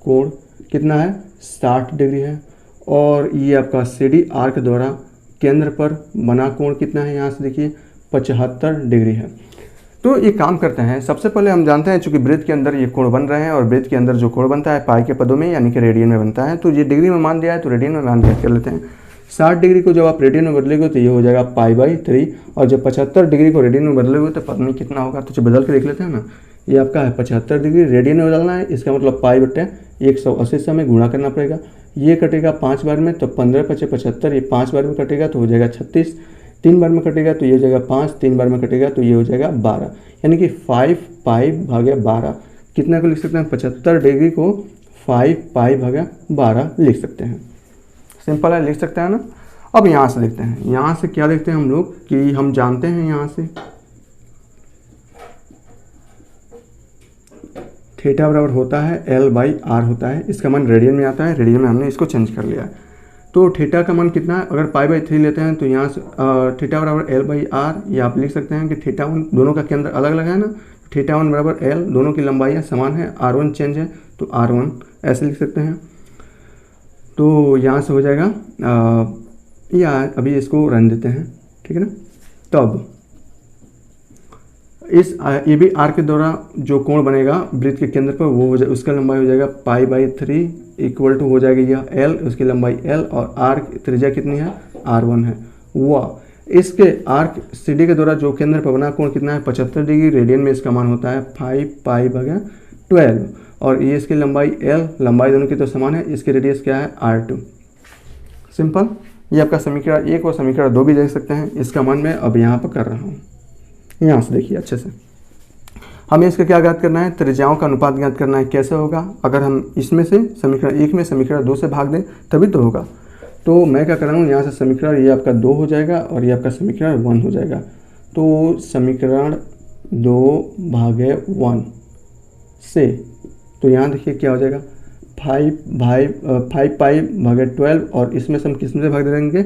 कोण, कितना है 60 डिग्री है। और ये आपका सी डी आर्क द्वारा केंद्र पर बना कोण कितना है, यहाँ से देखिए 75 डिग्री है। तो ये काम करते हैं, सबसे पहले हम जानते हैं चूंकि वृत्त के अंदर ये कोण बन रहे हैं और वृत्त के अंदर जो कोण बनता है पाई के पदों में यानी कि रेडियन में बनता है, तो ये डिग्री में मान दिया है तो रेडियन में मान दिया कर लेते हैं। 60 डिग्री को जब आप रेडियन में बदलेंगे तो ये हो जाएगा π/3 और जब 75 डिग्री को रेडियन में बदलेंगे तो पता नहीं कितना होगा, तो बदल के देख लेते हैं ना। ये आपका है 75 डिग्री रेडियन में बदलना है, इसका मतलब π/180 से हमें गुणा करना पड़ेगा। ये कटेगा 5 बार में तो 15 × 75, ये 5 बार में कटेगा तो हो जाएगा 36, 3 बार में कटेगा तो ये हो जाएगा 5, 3 बार में कटेगा तो ये हो जाएगा 12, यानी कि 5π/12 कितना को लिख सकते हैं, 75 डिग्री को 5π/12 लिख सकते हैं। सिंपल है, लिख सकते हैं ना। अब यहाँ से देखते हैं, यहाँ से क्या देखते हैं हम लोग कि हम जानते हैं यहाँ से थीटा बराबर होता है L/R होता है, इसका मान रेडियन में आता है, रेडियन में हमने इसको चेंज कर लिया है। तो थीटा का मान कितना है, अगर π/3 लेते हैं तो यहाँ से थीटा बराबर L/R, या आप लिख सकते हैं कि थीटा 1 दोनों का केंद्र अलग अलग है ना, थीटा 1 बराबर L, दोनों की लंबाइयाँ समान है, R1 चेंज है तो R1 ऐसे लिख सकते हैं। तो यहाँ से हो जाएगा या अभी इसको रन देते हैं, ठीक है ना। तब इस ए बी आर के द्वारा जो कोण बनेगा वृत्त के केंद्र पर वो हो जाए, उसका लंबाई हो जाएगा π/3 इक्वल टू हो जाएगा यह L, उसकी लंबाई L और आर्क त्रिज्या कितनी है, R1 है। वह इसके आर्क सी डी के द्वारा जो केंद्र पर बना कोण कितना है, 75 डिग्री, रेडियन में इसका मान होता है 5π/12 और ये इसकी लंबाई L, लंबाई दोनों की तो समान है, इसकी रेडियस क्या है R2। सिंपल, ये आपका समीकरण 1 और समीकरण 2 भी देख सकते हैं। इसका मान मैं अब यहाँ पर कर रहा हूँ, यहाँ से देखिए अच्छे से। हमें इसका क्या ज्ञात करना है, त्रिज्याओं का अनुपात ज्ञात करना है। कैसे होगा, अगर हम इसमें से समीकरण 1 में समीकरण 2 से भाग दें तभी तो होगा। तो मैं क्या कर रहा हूँ, यहाँ से समीकरण ये आपका 2 हो जाएगा और ये आपका समीकरण 1 हो जाएगा। तो समीकरण 2/1 से, तो यहाँ देखिए क्या हो जाएगा 5π/12 और इसमें से हम किस में से भाग दे देंगे,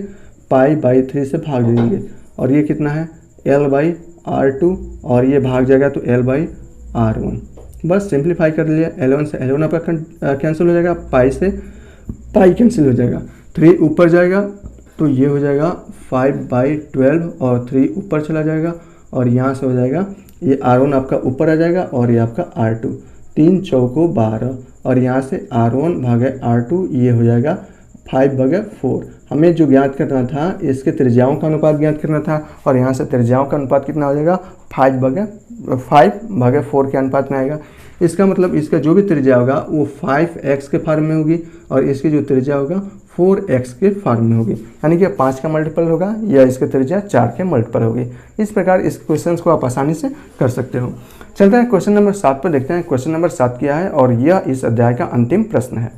π/3 से भाग दे देंगे और ये कितना है L/R2 और ये भाग जाएगा तो L/R1। बस सिंप्लीफाई कर लिया, L1 से L1 आपका कैंसिल हो जाएगा, पाई से पाई कैंसिल हो जाएगा, 3 ऊपर जाएगा तो ये हो जाएगा 5/12 और 3 ऊपर चला जाएगा और यहाँ से हो जाएगा ये R1 आपका ऊपर आ जाएगा और ये आपका R2, 3 चौको 12 और यहाँ से R1/R2 ये हो जाएगा 5/4। हमें जो ज्ञात करना था इसके त्रिज्याओं का अनुपात ज्ञात करना था और यहाँ से त्रिज्याओं का अनुपात कितना हो जाएगा 5/4 के अनुपात में आएगा। इसका मतलब इसका जो भी त्रिज्या होगा वो 5x के फॉर्म में होगी और इसकी जो त्रिज्या होगा 4x के फॉर्म में होगी, यानी कि 5 का मल्टीपल होगा या इसका त्रिज्या 4 के मल्टीपल होगी। इस प्रकार इस क्वेश्चन को आप आसानी से कर सकते हो। चलते हैं क्वेश्चन नंबर 7 पर, देखते हैं क्वेश्चन नंबर 7 क्या है और यह इस अध्याय का अंतिम प्रश्न है।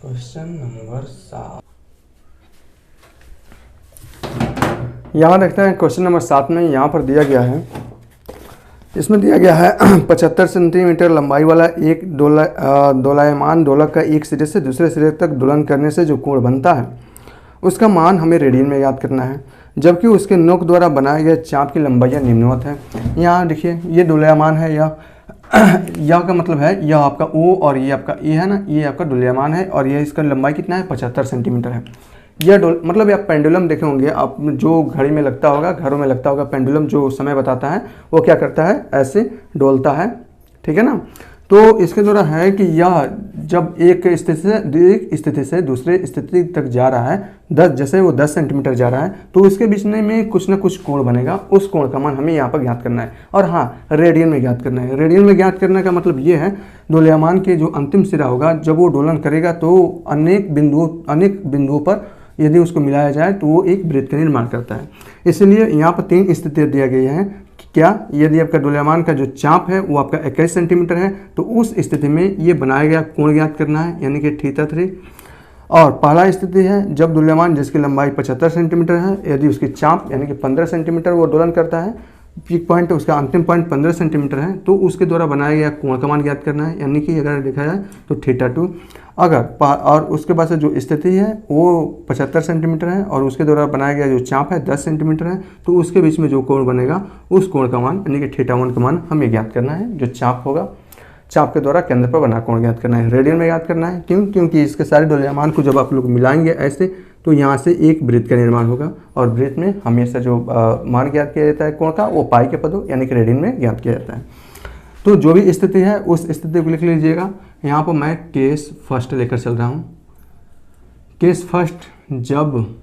क्वेश्चन नंबर 7 यहाँ देखते हैं। क्वेश्चन नंबर 7 में यहाँ पर दिया गया है, इसमें दिया गया है 75 सेंटीमीटर लंबाई वाला एक दोलायमान दोलक का एक सिरे से दूसरे सिरे तक दोलन करने से जो कोण बनता है उसका मान हमें रेडियन में याद करना है, जबकि उसके नोक द्वारा बनाए गए चाप की लंबाइयाँ निम्नवत है। यहाँ देखिए ये दोलायमान है, यह का मतलब है यह आपका O और ये आपका A है ना, ये आपका दोलायमान है और ये इसका लंबाई कितना है 75 सेंटीमीटर है। यह मतलब आप पेंडुलम देखे होंगे आप, जो घड़ी में लगता होगा, घरों में लगता होगा पेंडुलम, जो समय बताता है वो क्या करता है, ऐसे डोलता है, ठीक है ना। तो इसके द्वारा है कि यह जब एक स्थिति से दूसरे स्थिति तक जा रहा है, 10 जैसे वो 10 सेंटीमीटर जा रहा है तो इसके बीच में कुछ ना कुछ कोण बनेगा, उस कोण का मान हमें यहाँ पर ज्ञात करना है और हाँ रेडियन में ज्ञात करना है। रेडियन में ज्ञात करने का मतलब ये है दोलायमान के जो अंतिम सिरा होगा जब वो दोलन करेगा तो अनेक बिंदुओं पर यदि उसको मिलाया जाए तो वो एक वृत्त का निर्माण करता है। इसलिए यहाँ पर 3 स्थितियाँ दिया गई हैं। क्या, यदि आपका दोलायमान का जो चाप है वो आपका 21 सेंटीमीटर है तो उस स्थिति में ये बनाया गया कोण ज्ञात करना है, यानी कि θ3। और पहला स्थिति है जब द्रव्यमान जिसकी लंबाई 75 सेंटीमीटर है, यदि उसकी चाप यानी कि 15 सेंटीमीटर वो दोलन करता है, पीक पॉइंट उसका अंतिम पॉइंट 15 सेंटीमीटर है, तो उसके द्वारा बनाया गया कोण का मान ज्ञात करना है, यानी कि अगर देखा जाए तो θ2। अगर और उसके बाद से जो स्थिति है वो 75 सेंटीमीटर है और उसके द्वारा बनाया गया जो चाप है 10 सेंटीमीटर है, तो उसके बीच में जो कोण बनेगा उस कोण का मान यानी कि θ1 का मान हमें ज्ञात करना है। जो चाप होगा, चाप के द्वारा केंद्र पर बना कोण ज्ञात करना है, रेडियन में ज्ञात करना है। क्यों? क्योंकि इसके सारे द्रव्यमान को जब आप लोग मिलाएंगे ऐसे, तो यहाँ से एक वृत्त का निर्माण होगा और वृत्त में हमेशा जो मान ज्ञात किया जाता है कोण का वो पाई के पदों यानी कि रेडियन में ज्ञात किया जाता है। तो जो भी स्थिति है उस स्थिति को लिख लीजिएगा। यहाँ पर मैं केस फर्स्ट लेकर चल रहा हूँ। केस फर्स्ट, जब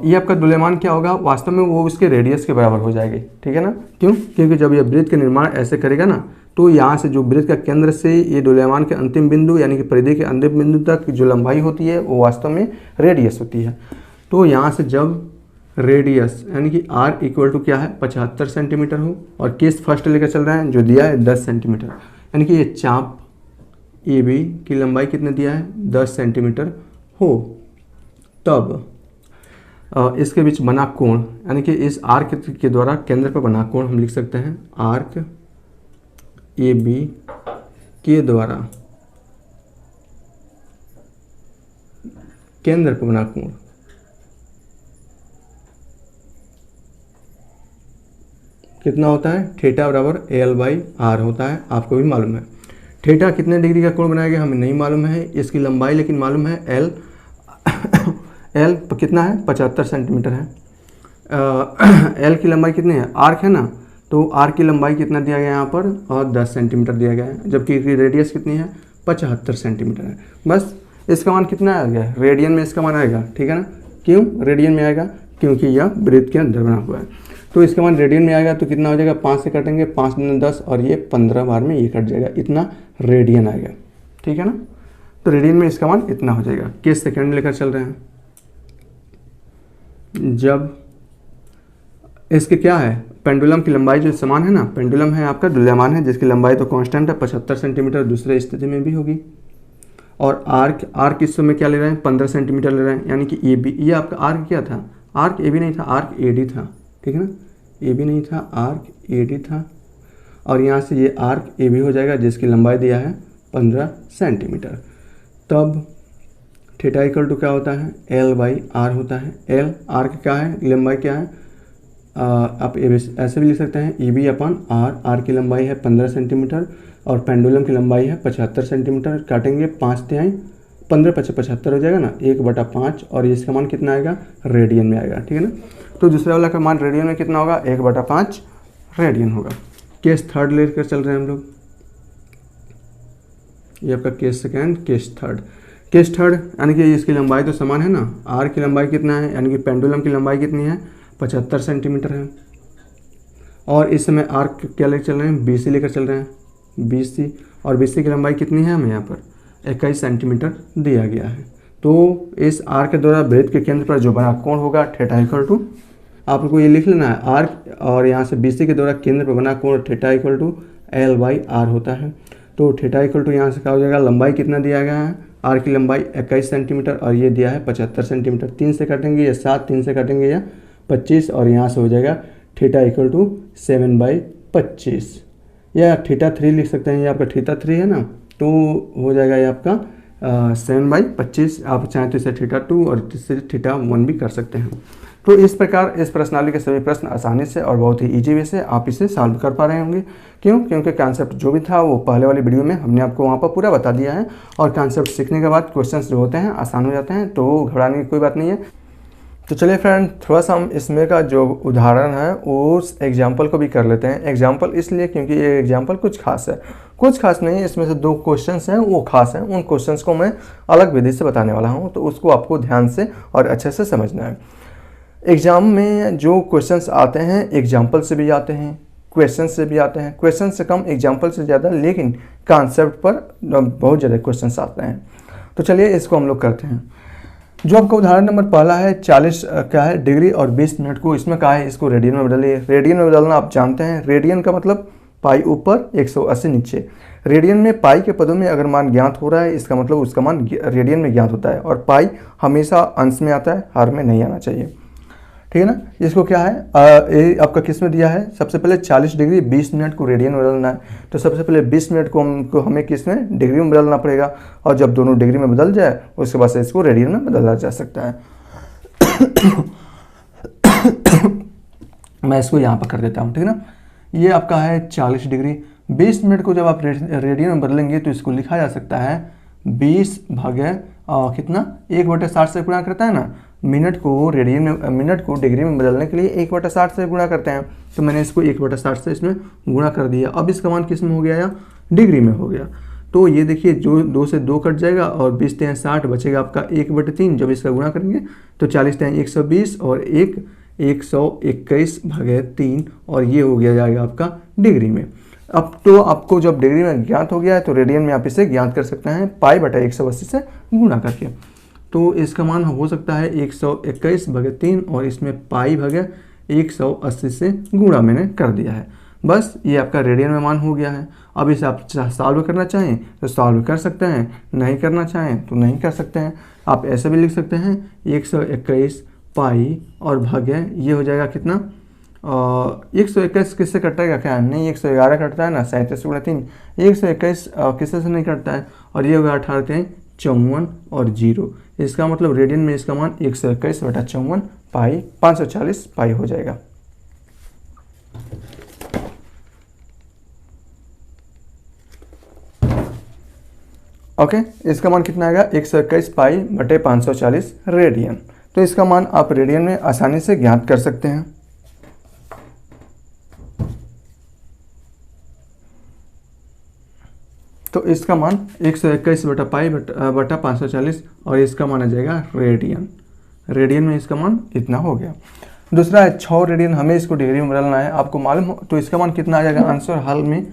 ये आपका द्रव्यमान क्या होगा, वास्तव में वो उसके रेडियस के बराबर हो जाएगी, ठीक है ना। क्यों? क्योंकि जब ये वृत्त का निर्माण ऐसे करेगा ना, तो यहाँ से जो वृत्त का केंद्र से ये द्रव्यमान के अंतिम बिंदु यानी कि परिधि के अंतिम बिंदु तक जो लंबाई होती है वो वास्तव में रेडियस होती है। तो यहाँ से जब रेडियस यानी कि r इक्वल टू क्या है 75 सेंटीमीटर हो और केस फर्स्ट लेकर चल रहे हैं जो दिया है 10 सेंटीमीटर, यानी कि ये चाप ए बी की लंबाई कितने दिया है 10 सेंटीमीटर हो, तब इसके बीच बना कोण यानी कि इस आर्क के द्वारा केंद्र पर बना कोण हम लिख सकते हैं आर्क ए बी के द्वारा केंद्र पर बना कोण कितना होता है, थीटा बराबर L/R होता है, आपको भी मालूम है। थीटा कितने डिग्री का कोण बनाया गया हमें नहीं मालूम है, इसकी लंबाई लेकिन मालूम है L कितना है 75 सेंटीमीटर है। L की लंबाई कितनी है, आर्क है ना, तो आर्क की लंबाई कितना दिया गया यहाँ पर और 10 सेंटीमीटर दिया गया है, जबकि रेडियस कितनी है 75 सेंटीमीटर है। बस इसका मान कितना आ गया, रेडियन में इसका मान आएगा, ठीक है ना। क्यों रेडियन में आएगा, क्योंकि यह वृत्त के अंदर बना हुआ है, तो इसका मान रेडियन में आएगा। तो कितना हो जाएगा, 5 से काटेंगे, 5 × 10 और ये 15 बार में ये कट जाएगा, इतना रेडियन आएगा, ठीक है ना। तो रेडियन में इसका मान इतना हो जाएगा। केस सेकंड लेकर चल रहे हैं, जब इसके क्या है पेंडुलम की लंबाई जो समान है ना, पेंडुलम है आपका द्रव्यमान है जिसकी लंबाई तो कांस्टेंट है 75 सेंटीमीटर, दूसरे स्थिति में भी होगी। और आर्क इस समय क्या ले रहे हैं 15 सेंटीमीटर ले रहे हैं, यानी कि ए बी, ये आपका आर्क क्या था, आर्क ए बी नहीं था, आर्क ए डी था, ठीक है ना। ए बी नहीं था, आर्क ए डी था, और यहाँ से ये आर्क ए बी हो जाएगा जिसकी लंबाई दिया है 15 सेंटीमीटर। तब थीटा इक्वल टू क्या होता है L/R होता है। L आर्क क्या है, लंबाई क्या है, आप ऐसे भी लिख सकते हैं E B/R। आर की लंबाई है 15 सेंटीमीटर और पेंडुलम की लंबाई है 75 सेंटीमीटर। काटेंगे 5 तिहाई 15 × 75 हो जाएगा ना, 1/5, और इसका मान कितना आएगा रेडियन में आएगा, ठीक है ना। तो दूसरे वाला का मान रेडियन में कितना होगा 1/5 रेडियन होगा। केस थर्ड लेकर चल रहे हैं हम लोग, ये आपका case second, case third. Case third यानी कि इसकी लंबाई तो समान है ना, आर की लंबाई कितना है यानी कि पेंडुलम की लंबाई कितनी है 75 सेंटीमीटर है, और इस समय आर्क क्या लेकर चल रहे हैं BC लेकर चल रहे हैं BC, और BC की लंबाई कितनी है हमें यहाँ पर 21 सेंटीमीटर दिया गया है। तो इस आर्क के द्वारा वृत्त के केंद्र पर जो बना कोण होगा थीटा इक्वल टू, आप लोग को ये लिख लेना है आर्क, और यहाँ से BC के द्वारा केंद्र पर बना कोण थीटा इक्वल टू L/R होता है। तो थीटा इक्वल टू यहाँ से क्या हो जाएगा, लंबाई कितना दिया गया है, आर की लंबाई 21 सेंटीमीटर और ये दिया है 75 सेंटीमीटर। 3 से काटेंगे या 7, 3 से काटेंगे या 25, और यहाँ से हो जाएगा थीटा इक्वल टू 7/25, या θ3 लिख सकते हैं, ये आपका θ3 है ना, तो हो जाएगा ये आपका 7/25। आप चाहें तो इसे θ2 और इसे θ1 भी कर सकते हैं। तो इस प्रकार इस प्रश्नावली के सभी प्रश्न आसानी से और बहुत ही इजी वे से आप इसे सॉल्व कर पा रहे होंगे। क्यों? क्योंकि कॉन्सेप्ट जो भी था वो पहले वाली वीडियो में हमने आपको वहाँ पर पूरा बता दिया है, और कॉन्सेप्ट सीखने के बाद क्वेश्चंस जो होते हैं आसान हो जाते हैं, तो घबराने की कोई बात नहीं है। तो चलिए फ्रेंड, थोड़ा सा हम इसमें का जो उदाहरण है उस एग्जाम्पल को भी कर लेते हैं। एग्जाम्पल इसलिए क्योंकि ये एग्जाम्पल कुछ खास है, कुछ खास नहीं है, इसमें से 2 क्वेश्चंस हैं वो खास हैं। उन क्वेश्चंस को मैं अलग विधि से बताने वाला हूँ, तो उसको आपको ध्यान से और अच्छे से समझना है। एग्ज़ाम में जो क्वेश्चंस आते हैं एग्जाम्पल से भी आते हैं, क्वेश्चन से भी आते हैं, क्वेश्चन से कम एग्जाम्पल से ज़्यादा, लेकिन कॉन्सेप्ट पर बहुत ज़्यादा क्वेश्चंस आते हैं। तो चलिए इसको हम लोग करते हैं। जो आपका उदाहरण नंबर पहला है 40 क्या है डिग्री और 20 मिनट को, इसमें क्या है इसको रेडियन में बदलिए। रेडियन में बदलना आप जानते हैं, रेडियन का मतलब पाई ऊपर 180 नीचे। रेडियन में पाई के पदों में अगर मान ज्ञात हो रहा है इसका मतलब उसका मान रेडियन में ज्ञात होता है, और पाई हमेशा अंश में आता है, हर में नहीं आना चाहिए। ठीक है ना। इसको क्या है, ये आपका किस में दिया है, सबसे पहले 40 डिग्री 20 मिनट को रेडियन में बदलना है, तो सबसे पहले 20 मिनट को हमें किस में, डिग्री में बदलना पड़ेगा, और जब दोनों डिग्री में बदल जाए उसके बाद से इसको रेडियन में बदला जा सकता है। मैं इसको यहाँ पर कर देता हूँ, ठीक है ना। ये आपका है 40 डिग्री, 20 मिनट को जब आप रेडियन में बदलेंगे तो इसको लिखा जा सकता है 20 भागे कितना, 1/60 से गुणा करता है ना, मिनट को रेडियन में, मिनट को डिग्री में बदलने के लिए 1/60 से गुणा करते हैं, तो मैंने इसको 1/60 से इसमें गुणा कर दिया। अब इसका मान किस में हो गया, या डिग्री में हो गया। तो ये देखिए जो 2 से 2 कट जाएगा और 20 × 60 बचेगा आपका 1/3। जब इसका गुणा करेंगे तो 40 × 120 और 121 भागे 3, और ये हो गया जाएगा आपका डिग्री में। अब तो आपको जब डिग्री में ज्ञात हो गया है तो रेडियन में आप इसे ज्ञात कर सकते हैं पाई बटा 180 से गुणा करके। तो इसका मान हो सकता है 121 भागे 3, और इसमें पाई भागे 180 से गुणा मैंने कर दिया है। बस ये आपका रेडियन में मान हो गया है। अब इसे आप सॉल्व करना चाहें तो सॉल्व कर सकते हैं, नहीं करना चाहें तो नहीं कर सकते हैं। आप ऐसे भी लिख सकते हैं 121 पाई और भाग्य ये हो जाएगा कितना, 121 किससे कटता है क्या, नहीं 111 कटता है ना, 37 × 3, 121 किससे से नहीं कटता है, और ये होगा 18 × 54 और 0। इसका मतलब रेडियन में इसका मान 121/54 पाई 540 पाई हो जाएगा। ओके, इसका मान कितना आएगा, 121 पाई बटे 540 रेडियन। तो इसका मान आप रेडियन में आसानी से ज्ञात कर सकते हैं। तो इसका मान 121 बटा पाई बटा 540, और इसका मान आ जाएगा रेडियन। रेडियन में इसका मान इतना हो गया। दूसरा है 6 रेडियन, हमें इसको डिग्री में बदलना है, आपको मालूम हो तो इसका मान कितना आ जाएगा। आंसर हल में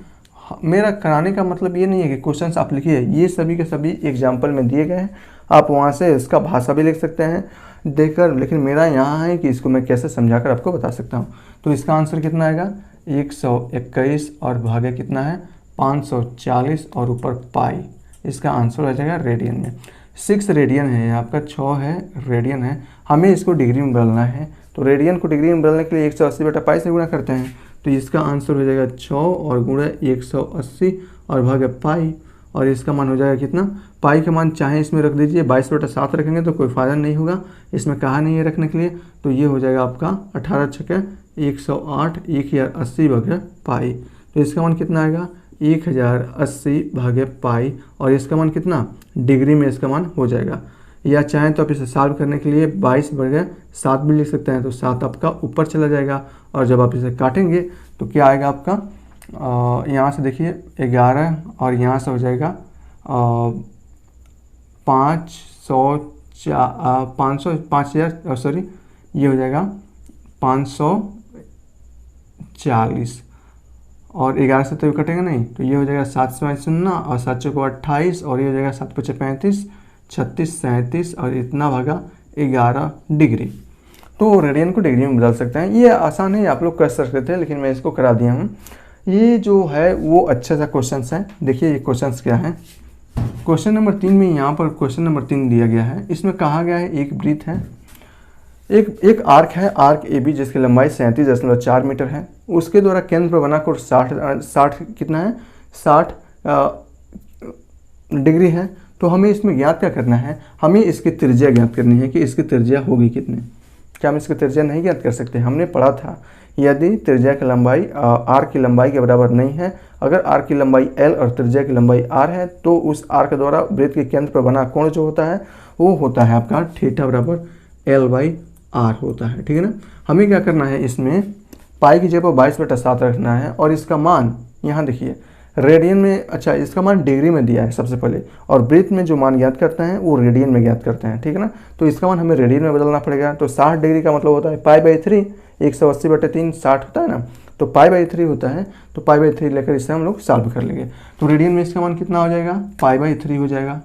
मेरा कराने का मतलब ये नहीं है कि क्वेश्चंस आप लिखिए, ये सभी के सभी एग्जाम्पल में दिए गए हैं, आप वहाँ से इसका भाषा भी लिख सकते हैं देखकर, लेकिन मेरा यहाँ है कि इसको मैं कैसे समझाकर आपको बता सकता हूँ। तो इसका आंसर कितना आएगा, 121 और भागे कितना है 540 और ऊपर पाई, इसका आंसर आ जाएगा रेडियन में। 6 रेडियन है, आपका 6 है रेडियन है, हमें इसको डिग्री में बदलना है, तो रेडियन को डिग्री में बदलने के लिए 180 बटा पाई से गुणा करते हैं, तो इसका आंसर हो जाएगा 6 और गुणा 180 और भागे पाई, और इसका मान हो जाएगा कितना, पाई का मान चाहे इसमें रख दीजिए 22/7 रखेंगे तो कोई फ़ायदा नहीं होगा, इसमें कहा नहीं है रखने के लिए, तो ये हो जाएगा आपका 18 × 108 1080 भागे पाई, तो इसका मान कितना आएगा 1080 भागे पाई, और इसका मान कितना डिग्री में इसका मान हो जाएगा। या चाहें तो आप इसे सॉल्व करने के लिए 22/7 भी लिख सकते हैं, तो 7 आपका ऊपर चला जाएगा, और जब आप इसे काटेंगे तो क्या आएगा आपका, यहाँ से देखिए 11 और यहाँ से हो जाएगा 5000 सॉरी ये हो जाएगा 540, और 11 से तो कटेगा नहीं, तो ये हो जाएगा 7 से 0 और 7 को 28, और ये हो जाएगा 7 × 5 35, 36 37 और इतना भागा 11 डिग्री। तो रेडियन को डिग्री में बदल सकते हैं, ये आसान है, आप लोग कर सकते थे, लेकिन मैं इसको करा दिया हूँ। ये जो है वो अच्छा सा क्वेश्चन है, देखिए ये क्वेश्चन क्या है। क्वेश्चन नंबर 3 में यहाँ पर क्वेश्चन नंबर 3 दिया गया है, इसमें कहा गया है एक वृत्त है, एक आर्क है, आर्क ए बी जिसकी लंबाई 37.4 मीटर है, उसके द्वारा केंद्र पर बना कोण 60 कितना है 60 डिग्री है। तो हमें इसमें ज्ञात क्या करना है, हमें इसकी त्रिज्या ज्ञात करनी है कि इसकी त्रिज्या होगी कितनी। क्या हम इसकी त्रिज्या नहीं ज्ञात कर सकते, हमने पढ़ा था यदि त्रिज्या की लंबाई आर्क की लंबाई के बराबर नहीं है, अगर आर्क की लंबाई l और त्रिज्या की लंबाई r है, तो उस आर्क द्वारा वृत्त के केंद्र पर बना कोण जो होता है वो होता है आपका थीटा बराबर l/r होता है, ठीक है ना। हमें क्या करना है, इसमें पाई की जगह 22/7 रखना है, और इसका मान यहाँ देखिए रेडियन में, अच्छा इसका मान डिग्री में दिया है सबसे पहले, और वृत्त में जो मान ज्ञात करते हैं वो रेडियन में ज्ञात करते हैं, ठीक है ना। तो इसका मान हमें रेडियन में बदलना पड़ेगा, तो 60 डिग्री का मतलब होता है पाई/3, 180/3 60 होता है ना, तो पाई/3 होता है, तो पाई/3 लेकर इसे हम लोग सॉल्व कर लेंगे। तो रेडियन में इसका मान कितना हो जाएगा, पाई/3 हो जाएगा,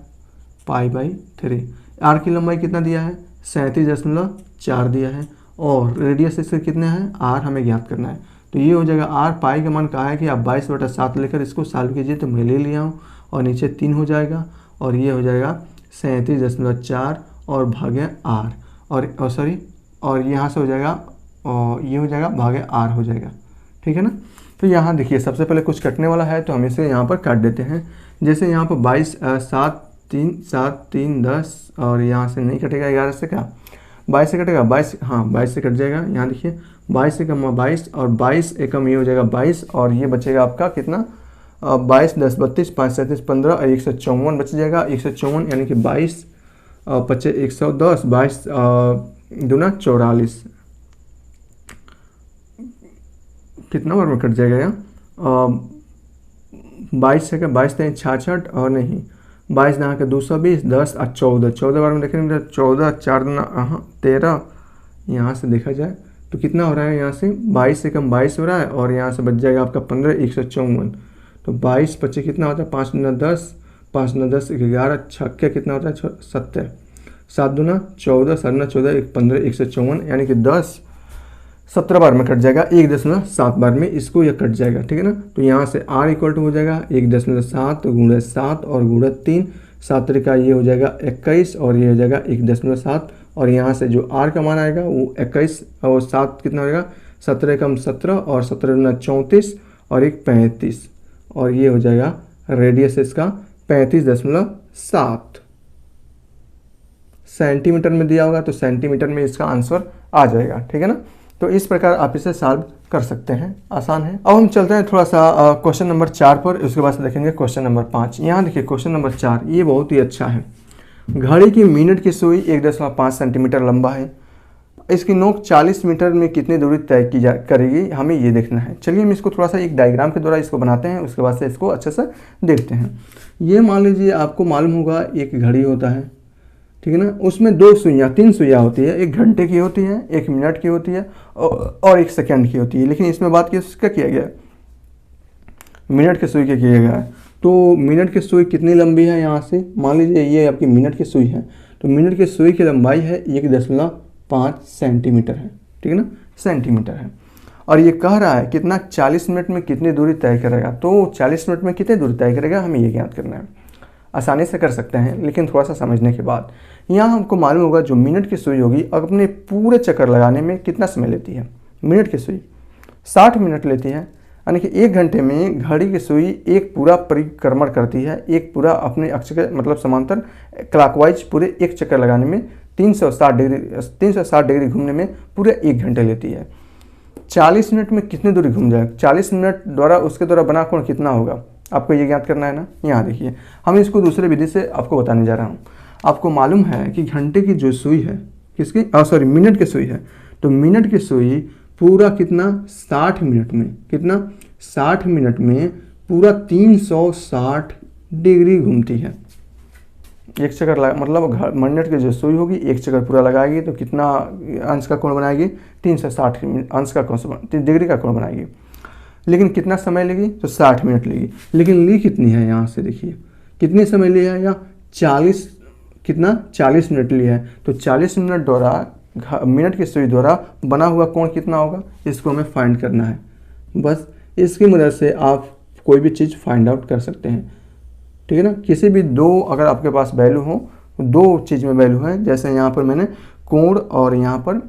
पाई/3। आर की लंबाई कितना दिया है 37.4 दिया है, और रेडियस इससे कितने हैं r हमें ज्ञात करना है, तो ये हो जाएगा आर। पाई का मान कहा है कि आप 22/7 लेकर इसको सॉल्व कीजिए, तो मैं ले लिया हूँ और नीचे 3 हो जाएगा और ये हो जाएगा 37.4 और भागे आर और सॉरी और यहाँ से हो जाएगा और ये हो जाएगा भागे आर हो जाएगा, ठीक है ना। तो यहाँ देखिए सबसे पहले कुछ कटने वाला है तो हम इसे यहाँ पर काट देते हैं। जैसे यहाँ पर 22 7 3 10 और यहाँ से नहीं कटेगा 11 से, क्या 22 से कटेगा, 22 हाँ 22 से कट जाएगा। यहाँ देखिए 22 से कम 22 और 22 एकम ये हो जाएगा 22 और ये बचेगा आपका कितना 22 10 32 5 37 15 और 154 बच जाएगा। 154 यानी कि 22 25 110 22 दूना 44 कितना बार में कट जाएगा यहाँ 22 से 22 तीन 66 और नहीं 22 यहाँ के 220 10 और 14 बार में देखेंगे 14 4 13 यहाँ से देखा जाए तो कितना हो रहा है, यहाँ से 22 से कम 22 हो रहा है और यहाँ से बच जाएगा आपका 15 154। तो 22 25 कितना होता है 5 दूना 10 5 दूना 10 11 छक्के कितना होता है 70 7 दूना 14 7 दूना 14 15 154 यानी कि 10 17 बार में कट जाएगा 1.7 बार में इसको यह कट जाएगा, ठीक है ना। तो यहाँ से r इक्वल टू हो जाएगा 1.7 गुणे 7 और गुणे 3 7 का ये हो जाएगा 21 और ये हो जाएगा 1.7 और यहाँ से जो r का मान आएगा वो 21 और 7 कितना होगा 17 कम 17 और 17 गुना 34 और 35 और ये हो जाएगा रेडियस इसका 35.7 सेंटीमीटर में दिया होगा तो सेंटीमीटर में इसका आंसर आ जाएगा, ठीक है ना। तो इस प्रकार आप इसे सॉल्व कर सकते हैं, आसान है। अब हम चलते हैं थोड़ा सा क्वेश्चन नंबर 4 पर, उसके बाद से देखेंगे क्वेश्चन नंबर 5। यहाँ देखिए क्वेश्चन नंबर 4 ये बहुत ही अच्छा है। घड़ी की मिनट की सुई 1.5 सेंटीमीटर लंबा है, इसकी नोक 40 मीटर में कितनी दूरी तय की करेगी, हमें ये देखना है। चलिए हम इसको थोड़ा सा एक डायग्राम के द्वारा इसको बनाते हैं, उसके बाद से इसको अच्छे से देखते हैं। ये मान लीजिए आपको मालूम होगा एक घड़ी होता है, ठीक है ना, उसमें 3 सुइयाँ होती है, 1 घंटे की होती है, 1 मिनट की होती है और 1 सेकंड की होती है। लेकिन इसमें बात क्या किया गया है, मिनट के सुई का किया गया है। तो मिनट की सुई कितनी लंबी है, यहाँ से मान लीजिए ये आपकी मिनट की सुई है, तो मिनट की सुई की लंबाई है 1.5 सेंटीमीटर है, ठीक है ना, सेंटीमीटर है। और ये कह रहा है कितना 40 मिनट में कितनी दूरी तय करेगा। तो 40 मिनट में कितनी दूरी तय करेगा हमें ये ज्ञात करना है। आसानी से कर सकते हैं लेकिन थोड़ा सा समझने के बाद। यहाँ हमको मालूम होगा जो मिनट की सुई होगी अपने पूरे चक्कर लगाने में कितना समय लेती है। मिनट की सुई 60 मिनट लेती है, यानी कि 1 घंटे में घड़ी की सुई एक पूरा परिक्रमण करती है, एक पूरा अपने अक्ष के मतलब समांतर क्लॉकवाइज पूरे एक चक्कर लगाने में 360 डिग्री घूमने में पूरे 1 घंटे लेती है। 40 मिनट में कितनी दूरी घूम जाएगा, 40 मिनट द्वारा उसके द्वारा बना कोण कितना होगा, आपको ये ज्ञात करना है ना। यहाँ देखिए हम इसको दूसरे विधि से आपको बताने जा रहा हूँ। आपको मालूम है कि घंटे की जो सुई है किसकी मिनट की सुई है, तो मिनट की सुई पूरा कितना 60 मिनट में, कितना 60 मिनट में पूरा 360 डिग्री घूमती है। एक चक्कर मतलब मिनट की जो सुई होगी एक चक्कर पूरा लगाएगी तो कितना अंश का कोण बनाएगी, 360 अंश का कोण डिग्री का कोण बनाएगी। लेकिन कितना समय लेगी, तो 60 मिनट लेगी। लेकिन ली कितनी है, यहाँ से देखिए कितनी समय लिया है, यहाँ 40 मिनट लिया है। तो 40 मिनट द्वारा मिनट की सुई द्वारा बना हुआ कोण कितना होगा, इसको हमें फाइंड करना है। बस इसकी मदद से आप कोई भी चीज़ फाइंड आउट कर सकते हैं, ठीक है ना। किसी भी दो अगर आपके पास वैल्यू हो, 2 चीज़ में वैल्यू है, जैसे यहाँ पर मैंने कोण और यहाँ पर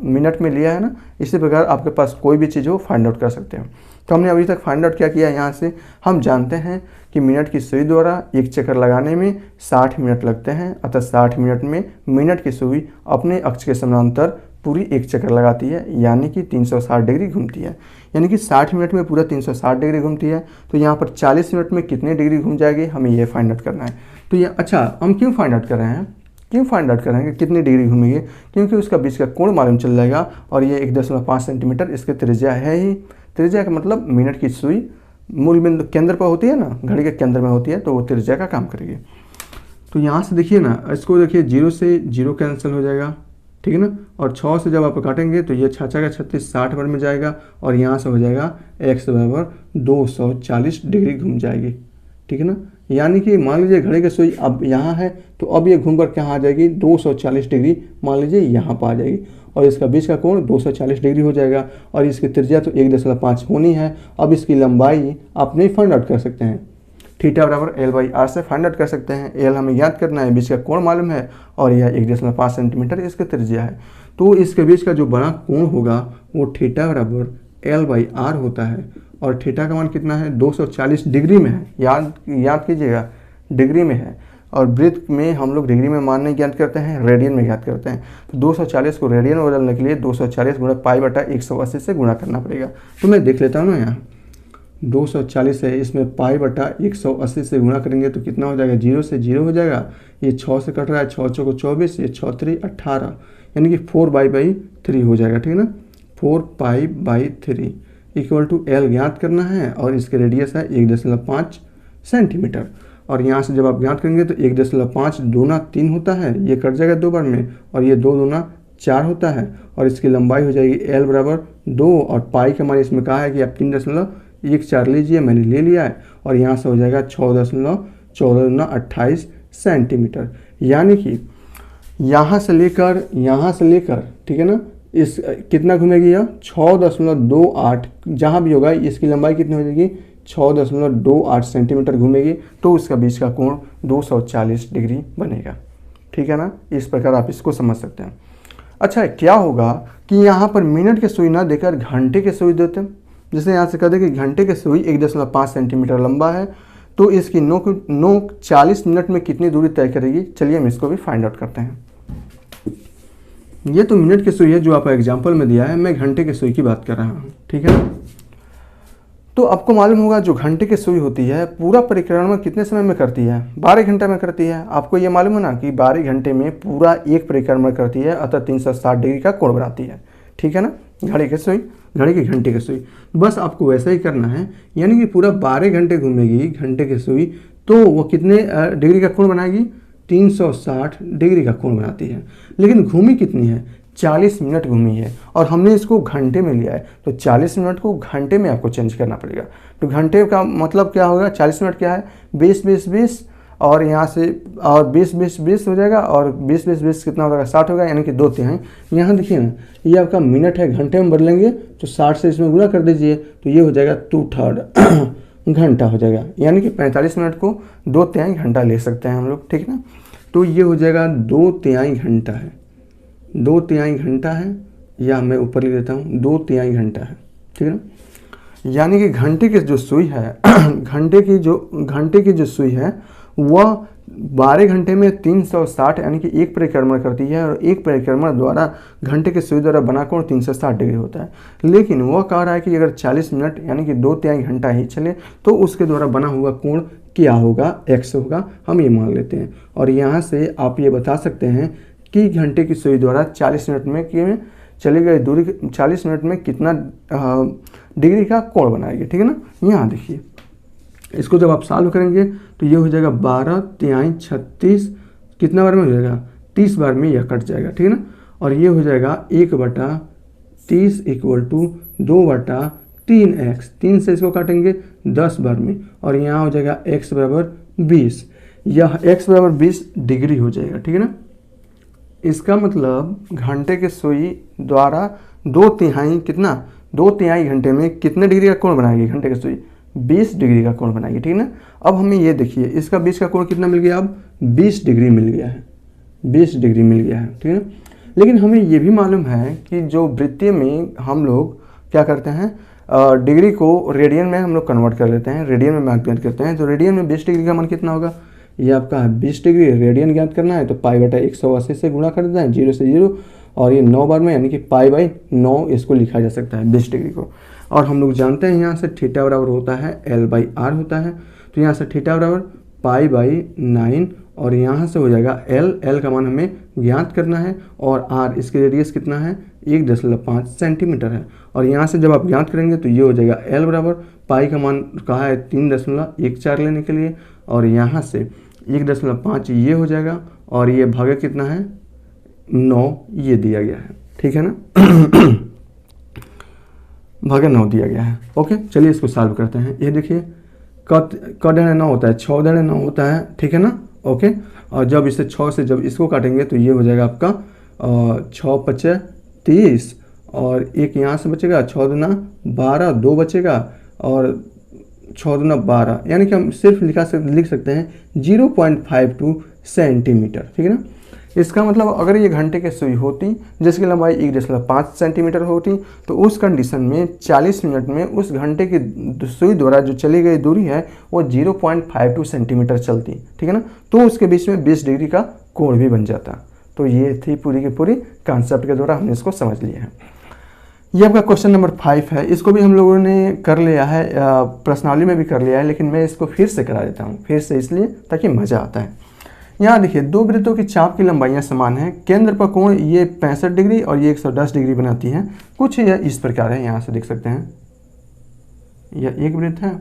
मिनट में लिया है ना, इसी प्रकार आपके पास कोई भी चीज़ हो फाइंड आउट कर सकते हैं। तो हमने अभी तक फाइंड आउट क्या किया, यहाँ से हम जानते हैं कि मिनट की सुई द्वारा एक चक्कर लगाने में 60 मिनट लगते हैं, अतः 60 मिनट में मिनट की सुई अपने अक्ष के समांतर पूरी एक चक्कर लगाती है, यानी कि 360 डिग्री घूमती है। यानी कि 60 मिनट में पूरा 360 डिग्री घूमती है। तो यहाँ पर 40 मिनट में कितने डिग्री घूम जाएगी, हमें ये फाइंड आउट करना है। तो ये अच्छा हम क्यों फाइंड आउट कर रहे हैं, कि कितनी डिग्री घूमेगी, क्योंकि उसका बीच का कोण मालूम चल जाएगा। और ये 1.5 सेंटीमीटर इसकी त्रिज्या है ही। त्रिज्या का मतलब मिनट की सुई मूल बिंदु केंद्र पर होती है ना, घड़ी के केंद्र में होती है, तो वो त्रिज्या का काम करेगी। तो यहाँ से देखिए ना, इसको देखिए 0 से 0 कैंसिल हो जाएगा, ठीक है ना। और 6 से जब आप काटेंगे तो ये 6 का 36 60 बार में जाएगा और यहाँ से हो जाएगा x बराबर 240 डिग्री घूम जाएगी, ठीक है ना। यानी कि मान लीजिए घड़ी की सुई अब यहाँ है, तो अब ये घूम कर कहाँ आ जाएगी, 240 डिग्री मान लीजिए यहाँ पर आ जाएगी, और इसका बीच का कोण 240 डिग्री हो जाएगा, और इसकी त्रिज्या तो 1.5 होनी है। अब इसकी लंबाई आप नहीं फाइंड आउट कर सकते हैं, थीटा बराबर L/r से फाइंड आउट कर सकते हैं। L हमें याद करना है, बीच का कोण मालूम है, और यह 1.5 सेंटीमीटर इसकी त्रिज्या है। तो इसके बीच का जो बड़ा कोण होगा वो थीटा बराबर L/r होता है, और थीटा का मान कितना है, 240 डिग्री में है, याद कीजिएगा डिग्री में है, और वृत्त में हम लोग डिग्री में मान नहीं ज्ञात करते हैं, रेडियन में ज्ञात करते हैं। तो 240 को रेडियन में बदलने के लिए 240 गुणा π/180 से गुणा करना पड़ेगा। तो मैं देख लेता हूँ ना, यहाँ 240 है, इसमें π/180 से गुणा करेंगे तो कितना हो जाएगा, 0 से 0 हो जाएगा, ये 6 से कट रहा है, 6 चौको 24, ये 6 3 18, यानी कि 4π/3 हो जाएगा, ठीक है ना, 4π/3 इक्वल टू L ज्ञात करना है, और इसके रेडियस है 1.5 सेंटीमीटर। और यहाँ से जब आप ज्ञात करेंगे तो 1.5 दूना 3 होता है, ये कट जाएगा 2 बार में, और ये 2 दूना 4 होता है, और इसकी लंबाई हो जाएगी L बराबर 2, और पाई का मान इसमें कहा है कि आप 3.14 लीजिए, मैंने ले लिया है, और यहाँ से हो जाएगा 6.14 सेंटीमीटर। यानी कि यहाँ से लेकर ठीक है ना, इस कितना घूमेगी, यह 6.28 जहाँ भी होगा, इसकी लंबाई कितनी हो जाएगी, 6.28 सेंटीमीटर घूमेगी, तो उसका बीच का कोण 240 डिग्री बनेगा, ठीक है ना। इस प्रकार आप इसको समझ सकते हैं। अच्छा, क्या होगा कि यहाँ पर मिनट की सुई ना देकर घंटे की सुई देते हैं। जैसे यहाँ से कहते हैं कि घंटे की सुई 1.5 सेंटीमीटर लंबा है, तो इसकी नोक 40 मिनट में कितनी दूरी तय करेगी। चलिए हम इसको भी फाइंड आउट करते हैं। ये तो मिनट की सुई है जो आपको एग्जाम्पल में दिया है, मैं घंटे की सुई की बात कर रहा हूँ, ठीक है। तो आपको मालूम होगा जो घंटे की सुई होती है पूरा परिक्रमा कितने समय में करती है, 12 घंटे में करती है। आपको ये मालूम है ना कि 12 घंटे में पूरा एक परिक्रमा करती है, अतः 360 डिग्री का कोण बनाती है, ठीक है ना, घड़ी की सुई, घड़ी की घंटे की सुई। बस आपको वैसा ही करना है, यानी कि पूरा 12 घंटे घूमेगी घंटे की सुई, तो वो कितने डिग्री का कोण बनाएगी, 360 डिग्री का कोण बनाती है। लेकिन घूमी कितनी है, 40 मिनट घूमी है, और हमने इसको घंटे में लिया है, तो 40 मिनट को घंटे में आपको चेंज करना पड़ेगा। तो घंटे का मतलब क्या होगा, 40 मिनट क्या है, 20 और यहाँ से और 20 हो जाएगा, और 20 कितना हो जाएगा, 60 होगा, यानी कि 2/3। यहाँ देखिए ना, ये आपका मिनट है, घंटे में बदलेंगे तो 60 से इसमें गुणा कर दीजिए, तो ये हो जाएगा 2/3 घंटा हो जाएगा, यानी कि 45 मिनट को 2/3 घंटा ले सकते हैं हम लोग, ठीक ना। तो ये हो जाएगा 2/3 घंटा है, 2/3 घंटा है, या मैं ऊपर लिख देता हूँ 2/3 घंटा है, ठीक है ना। यानी कि घंटे की जो सुई है घंटे की जो सुई है वह 12 घंटे में 360 यानी कि एक परिक्रमा करती है, और एक परिक्रमा द्वारा घंटे की सुई द्वारा बना कोण 360 डिग्री होता है। लेकिन वह कह रहा है कि अगर 40 मिनट यानी कि 2/3 घंटा ही चले तो उसके द्वारा बना हुआ कोण क्या होगा, x होगा, हम ये मान लेते हैं। और यहाँ से आप ये बता सकते हैं कि घंटे की सुई द्वारा 40 मिनट में चली गई दूरी 40 मिनट में कितना डिग्री का कोण बनाएगी, ठीक है ना। यहाँ देखिए, इसको जब आप सॉल्व करेंगे तो ये हो जाएगा 12/3 36, कितना बार में हो जाएगा, 30 बार में यह कट जाएगा, ठीक है ना। और ये हो जाएगा 1/30 इक्वल टू 2/3x, 3 से इसको काटेंगे 10 बार में, और यहाँ हो जाएगा x बराबर 20, यह x बराबर 20 डिग्री हो जाएगा, ठीक है ना। इसका मतलब घंटे के सुई द्वारा 2/3 कितना, 2/3 घंटे में कितने डिग्री का कोण बनाएगी घंटे की सुई, 20 डिग्री का कोण बनाएगी, ठीक है ना। अब हमें ये देखिए, इसका बीच का कोण कितना मिल गया, अब 20 डिग्री मिल गया है, 20 डिग्री मिल गया है, ठीक है ना। लेकिन हमें ये भी मालूम है कि जो वृत्तीय में हम लोग क्या करते हैं, डिग्री को रेडियन में हम लोग कन्वर्ट कर लेते हैं, रेडियन में मार्क ज्ञात करते हैं। तो रेडियन में 20 डिग्री का मान कितना होगा, ये आपका 20 डिग्री रेडियन ज्ञात करना है, तो π/180 से गुणा कर देना है, 0 से 0, और ये 9 बार में, यानी कि π/9 इसको लिखा जा सकता है 20 डिग्री को। और हम लोग जानते हैं यहाँ से थीटा बराबर होता है L/r होता है, तो यहाँ से थीटा बराबर π/9, और यहाँ से हो जाएगा L का मान हमें ज्ञात करना है, और R इसकी रेडियस कितना है, 1.5 सेंटीमीटर है। और यहाँ से जब आप ज्ञात करेंगे तो ये हो जाएगा L बराबर पाई का मान कहा है 3.14 लेने के लिए, और यहाँ से 1.5 ये हो जाएगा, और ये भागे कितना है 9, ये दिया गया है, ठीक है ना भागे 9 दिया गया है। ओके, चलिए इसको सॉल्व करते हैं। ये देखिए क डेढ़ 9 होता है, 6 डेढ़ 9 होता है, ठीक है ना, ओके। और जब इसे 6 से जब इसको काटेंगे तो ये हो जाएगा आपका 6 पचे 30 और एक यहाँ से बचेगा 6 दूना 12, 2 बचेगा और 6 दूना 12, यानी कि हम सिर्फ लिख सकते हैं 0.52 सेंटीमीटर, ठीक है ना। इसका मतलब अगर ये घंटे की सुई होती जिसकी लंबाई 1.5 सेंटीमीटर होती तो उस कंडीशन में 40 मिनट में उस घंटे की सुई द्वारा जो चली गई दूरी है वो 0.52 सेंटीमीटर चलती, ठीक है ना। तो उसके बीच में 20 डिग्री का कोण भी बन जाता। तो ये थी पूरी की पूरी कॉन्सेप्ट के द्वारा हमने इसको समझ लिया है। ये आपका क्वेश्चन नंबर 5 है। इसको भी हम लोगों ने कर लिया है, प्रश्नावली में भी कर लिया है, लेकिन मैं इसको फिर से करा देता हूँ, फिर से इसलिए ताकि मज़ा आता है। यहाँ देखिए, दो वृत्तों की चाप की लंबाइयाँ समान हैं, केंद्र पर कोण ये 65 डिग्री और ये 110 डिग्री बनाती हैं। कुछ यह इस प्रकार है, यहाँ से देख सकते हैं, यह एक वृत्त है,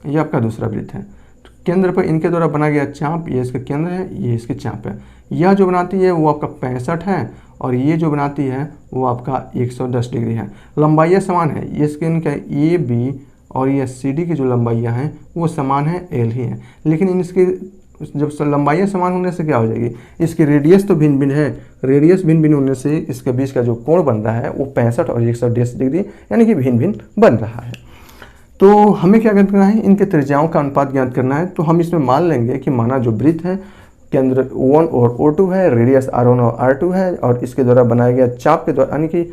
यह आपका दूसरा वृत्त है। तो केंद्र पर इनके द्वारा बना गया चाप, ये इसका केंद्र है, ये इसकी चाप है। यह जो बनाती है वो आपका 65 है और ये जो बनाती है वो आपका 110 डिग्री है। लंबाइयाँ समान है, ये इसके इनका ए बी और ये सी डी की जो लंबाइयाँ हैं वो समान है, एल ही है। लेकिन इसकी जब लंबाइयाँ समान होने से क्या हो जाएगी, इसकी रेडियस तो भिन्न भिन्न है, रेडियस भिन्न भिन्न होने से इसके बीच का जो कोण बन रहा है वो 65 और 110 डिग्री यानी कि भिन्न भिन्न बन रहा है। तो हमें क्या करना है, इनके त्रिज्याओं का अनुपात ज्ञात करना है। तो हम इसमें मान लेंगे कि माना जो वृत्त है केंद्र O1 और O2 है, रेडियस R1 और R2 है और इसके द्वारा बनाया गया चाप के द्वारा यानी कि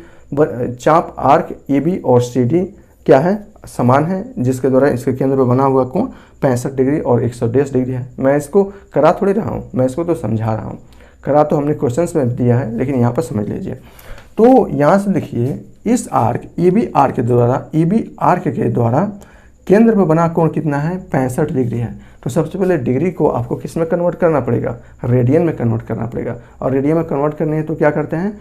चाप आर्क AB और CD क्या है, समान है, जिसके द्वारा इसके केंद्र पर बना हुआ कोण 65 डिग्री और 110 डिग्री है। मैं इसको करा थोड़ी रहा हूँ, मैं इसको तो समझा रहा हूँ। करा तो हमने क्वेश्चंस में दिया है, लेकिन यहाँ पर समझ लीजिए। तो यहाँ से देखिए, इस आर्क AB आर्क के द्वारा केंद्र पर बना कोण कितना है, 65 डिग्री है। तो सबसे पहले डिग्री को आपको किस में कन्वर्ट करना पड़ेगा, रेडियन में कन्वर्ट करना पड़ेगा। और रेडियन में कन्वर्ट करने है तो क्या करते हैं,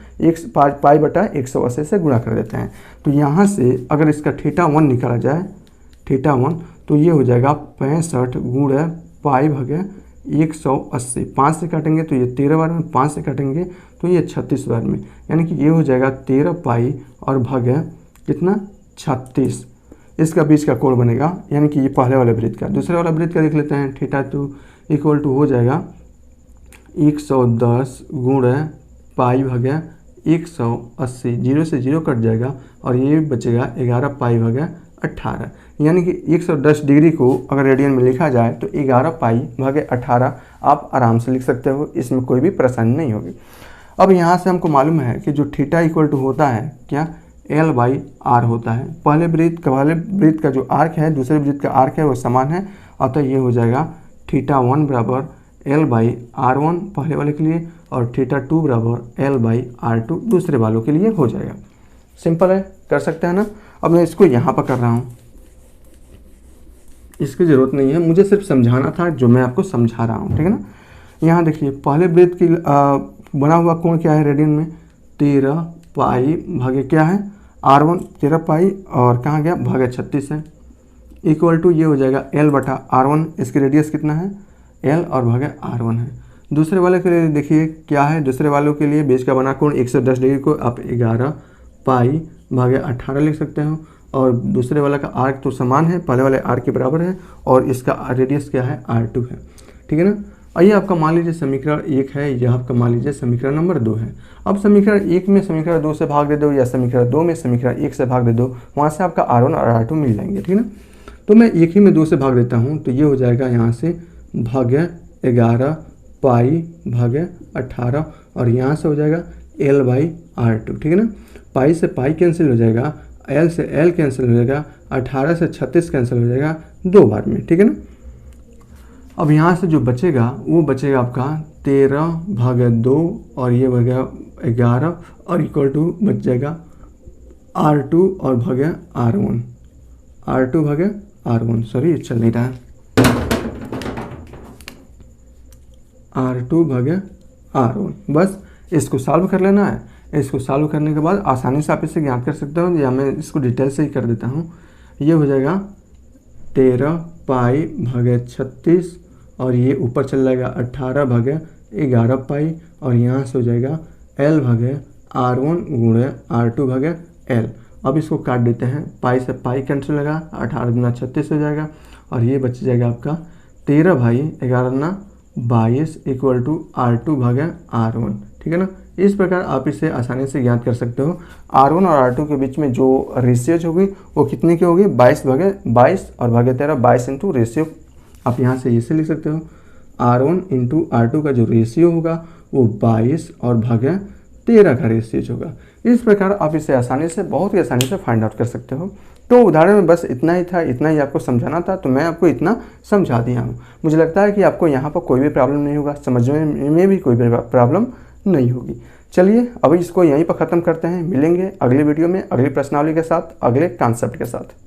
पाई बटा 180 से गुणा कर देते हैं। तो यहाँ से अगर इसका θ1 निकाला जाए, θ1, तो ये हो जाएगा 65 गुणा पाई भागे 180। 5 से काटेंगे तो ये 13 बार में, 5 से काटेंगे तो ये 36 बार में, यानी कि ये हो जाएगा 13 पाई और भागे कितना 36। इसका बीच का कोण बनेगा, यानी कि ये पहले वाले वृत्त का। दूसरे वाला वृत्त का देख लेते हैं, θ2 इक्वल टू हो जाएगा 110 गुणा पाई भागे 180, 0 से 0 कट जाएगा और ये बचेगा 11 पाई भागे 18, यानी कि 110 डिग्री को अगर रेडियन में लिखा जाए तो 11 पाई भागे 18 आप आराम से लिख सकते हो, इसमें कोई भी परेशानी नहीं होगी। अब यहाँ से हमको मालूम है कि जो θ इक्वल टू होता है क्या, L/R होता है। पहले वृत्त का जो आर्क है दूसरे वृत्त का आर्क है वो समान है, अतः ये हो जाएगा θ1 बराबर L/R1 पहले वाले के लिए और θ2 बराबर L/R2 दूसरे वालों के लिए हो जाएगा। सिंपल है, कर सकते हैं ना। अब मैं इसको यहाँ पर कर रहा हूँ, इसकी ज़रूरत नहीं है, मुझे सिर्फ समझाना था जो मैं आपको समझा रहा हूँ, ठीक है ना। यहाँ देखिए, पहले वृत्त की बना हुआ कोण क्या है रेडियन में, 13 पाई भागे क्या है R1, 13 पाई और कहाँ गया भागे 36 है, इक्वल टू ये हो जाएगा L/R1। इसकी रेडियस कितना है, L और भागे R1 है। दूसरे वाले के लिए देखिए क्या है, दूसरे वालों के लिए बीच का बना कोण 110 डिग्री को आप 11 पाई भागे 18 लिख सकते हो और दूसरे वाला का आर्क तो समान है, पहले वाले आर्क के बराबर है और इसका रेडियस क्या है R2 है, ठीक है ना। आइए आपका मान लीजिए समीकरण 1 है, यह आपका मान लीजिए समीकरण नंबर 2 है। अब समीकरण 1 में समीकरण 2 से भाग दे दो या समीकरण 2 में समीकरण 1 से भाग दे दो, वहाँ से आपका R1 और R2 मिल जाएंगे, ठीक है ना। तो मैं एक ही में 2 से भाग देता हूँ, तो ये हो जाएगा यहाँ से भागे 11 पाई भागे 18 और यहाँ से हो जाएगा L/R2, ठीक है ना। पाई से पाई कैंसिल हो जाएगा, L से L कैंसिल हो जाएगा, 18 से 36 कैंसिल हो जाएगा 2 बार में, ठीक है ना। अब यहाँ से जो बचेगा वो बचेगा आपका 13 भागे 2 और ये बचेगा 11 और इक्वल टू बच जाएगा R2 और भागे R1, R2 भागे R1, सॉरी चल नहीं रहा है, R2 भागे R1। बस इसको सॉल्व कर लेना है। इसको सॉल्व करने के बाद आसानी से आप इसे ज्ञात कर सकते हो, या मैं इसको डिटेल से ही कर देता हूँ। ये हो जाएगा 13 पाई भागे 36 और ये ऊपर चल जाएगा 18 भागे 11 पाई और यहाँ से हो जाएगा L भागे R1 गुणे R2 भागे L। अब इसको काट देते हैं, पाई से पाई कैंसिल होगा, 18 गुना 36 हो जाएगा और ये बच जाएगा आपका 13/11 इक्वल टू R2 भागा R1, ठीक है ना। इस प्रकार आप इसे आसानी से ज्ञात कर सकते हो। R1 और R2 के बीच में जो रेशियोज होगी वो कितने की होगी, 22/22 और भागे 13, 22 इंटू रेशियो। आप यहाँ से इसे लिख सकते हो, R1 इंटू R2 का जो रेशियो होगा वो 22 और भागे 13 का रेशियो होगा। इस प्रकार आप इसे आसानी से, बहुत ही आसानी से फाइंड आउट कर सकते हो। तो उदाहरण में बस इतना ही था, इतना ही आपको समझाना था, तो मैं आपको इतना समझा दिया हूँ। मुझे लगता है कि आपको यहाँ पर कोई भी प्रॉब्लम नहीं होगा, समझने में भी कोई भी प्रॉब्लम नहीं होगी। चलिए अभी इसको यहीं पर ख़त्म करते हैं, मिलेंगे अगले वीडियो में अगली प्रश्नावली के साथ, अगले कॉन्सेप्ट के साथ।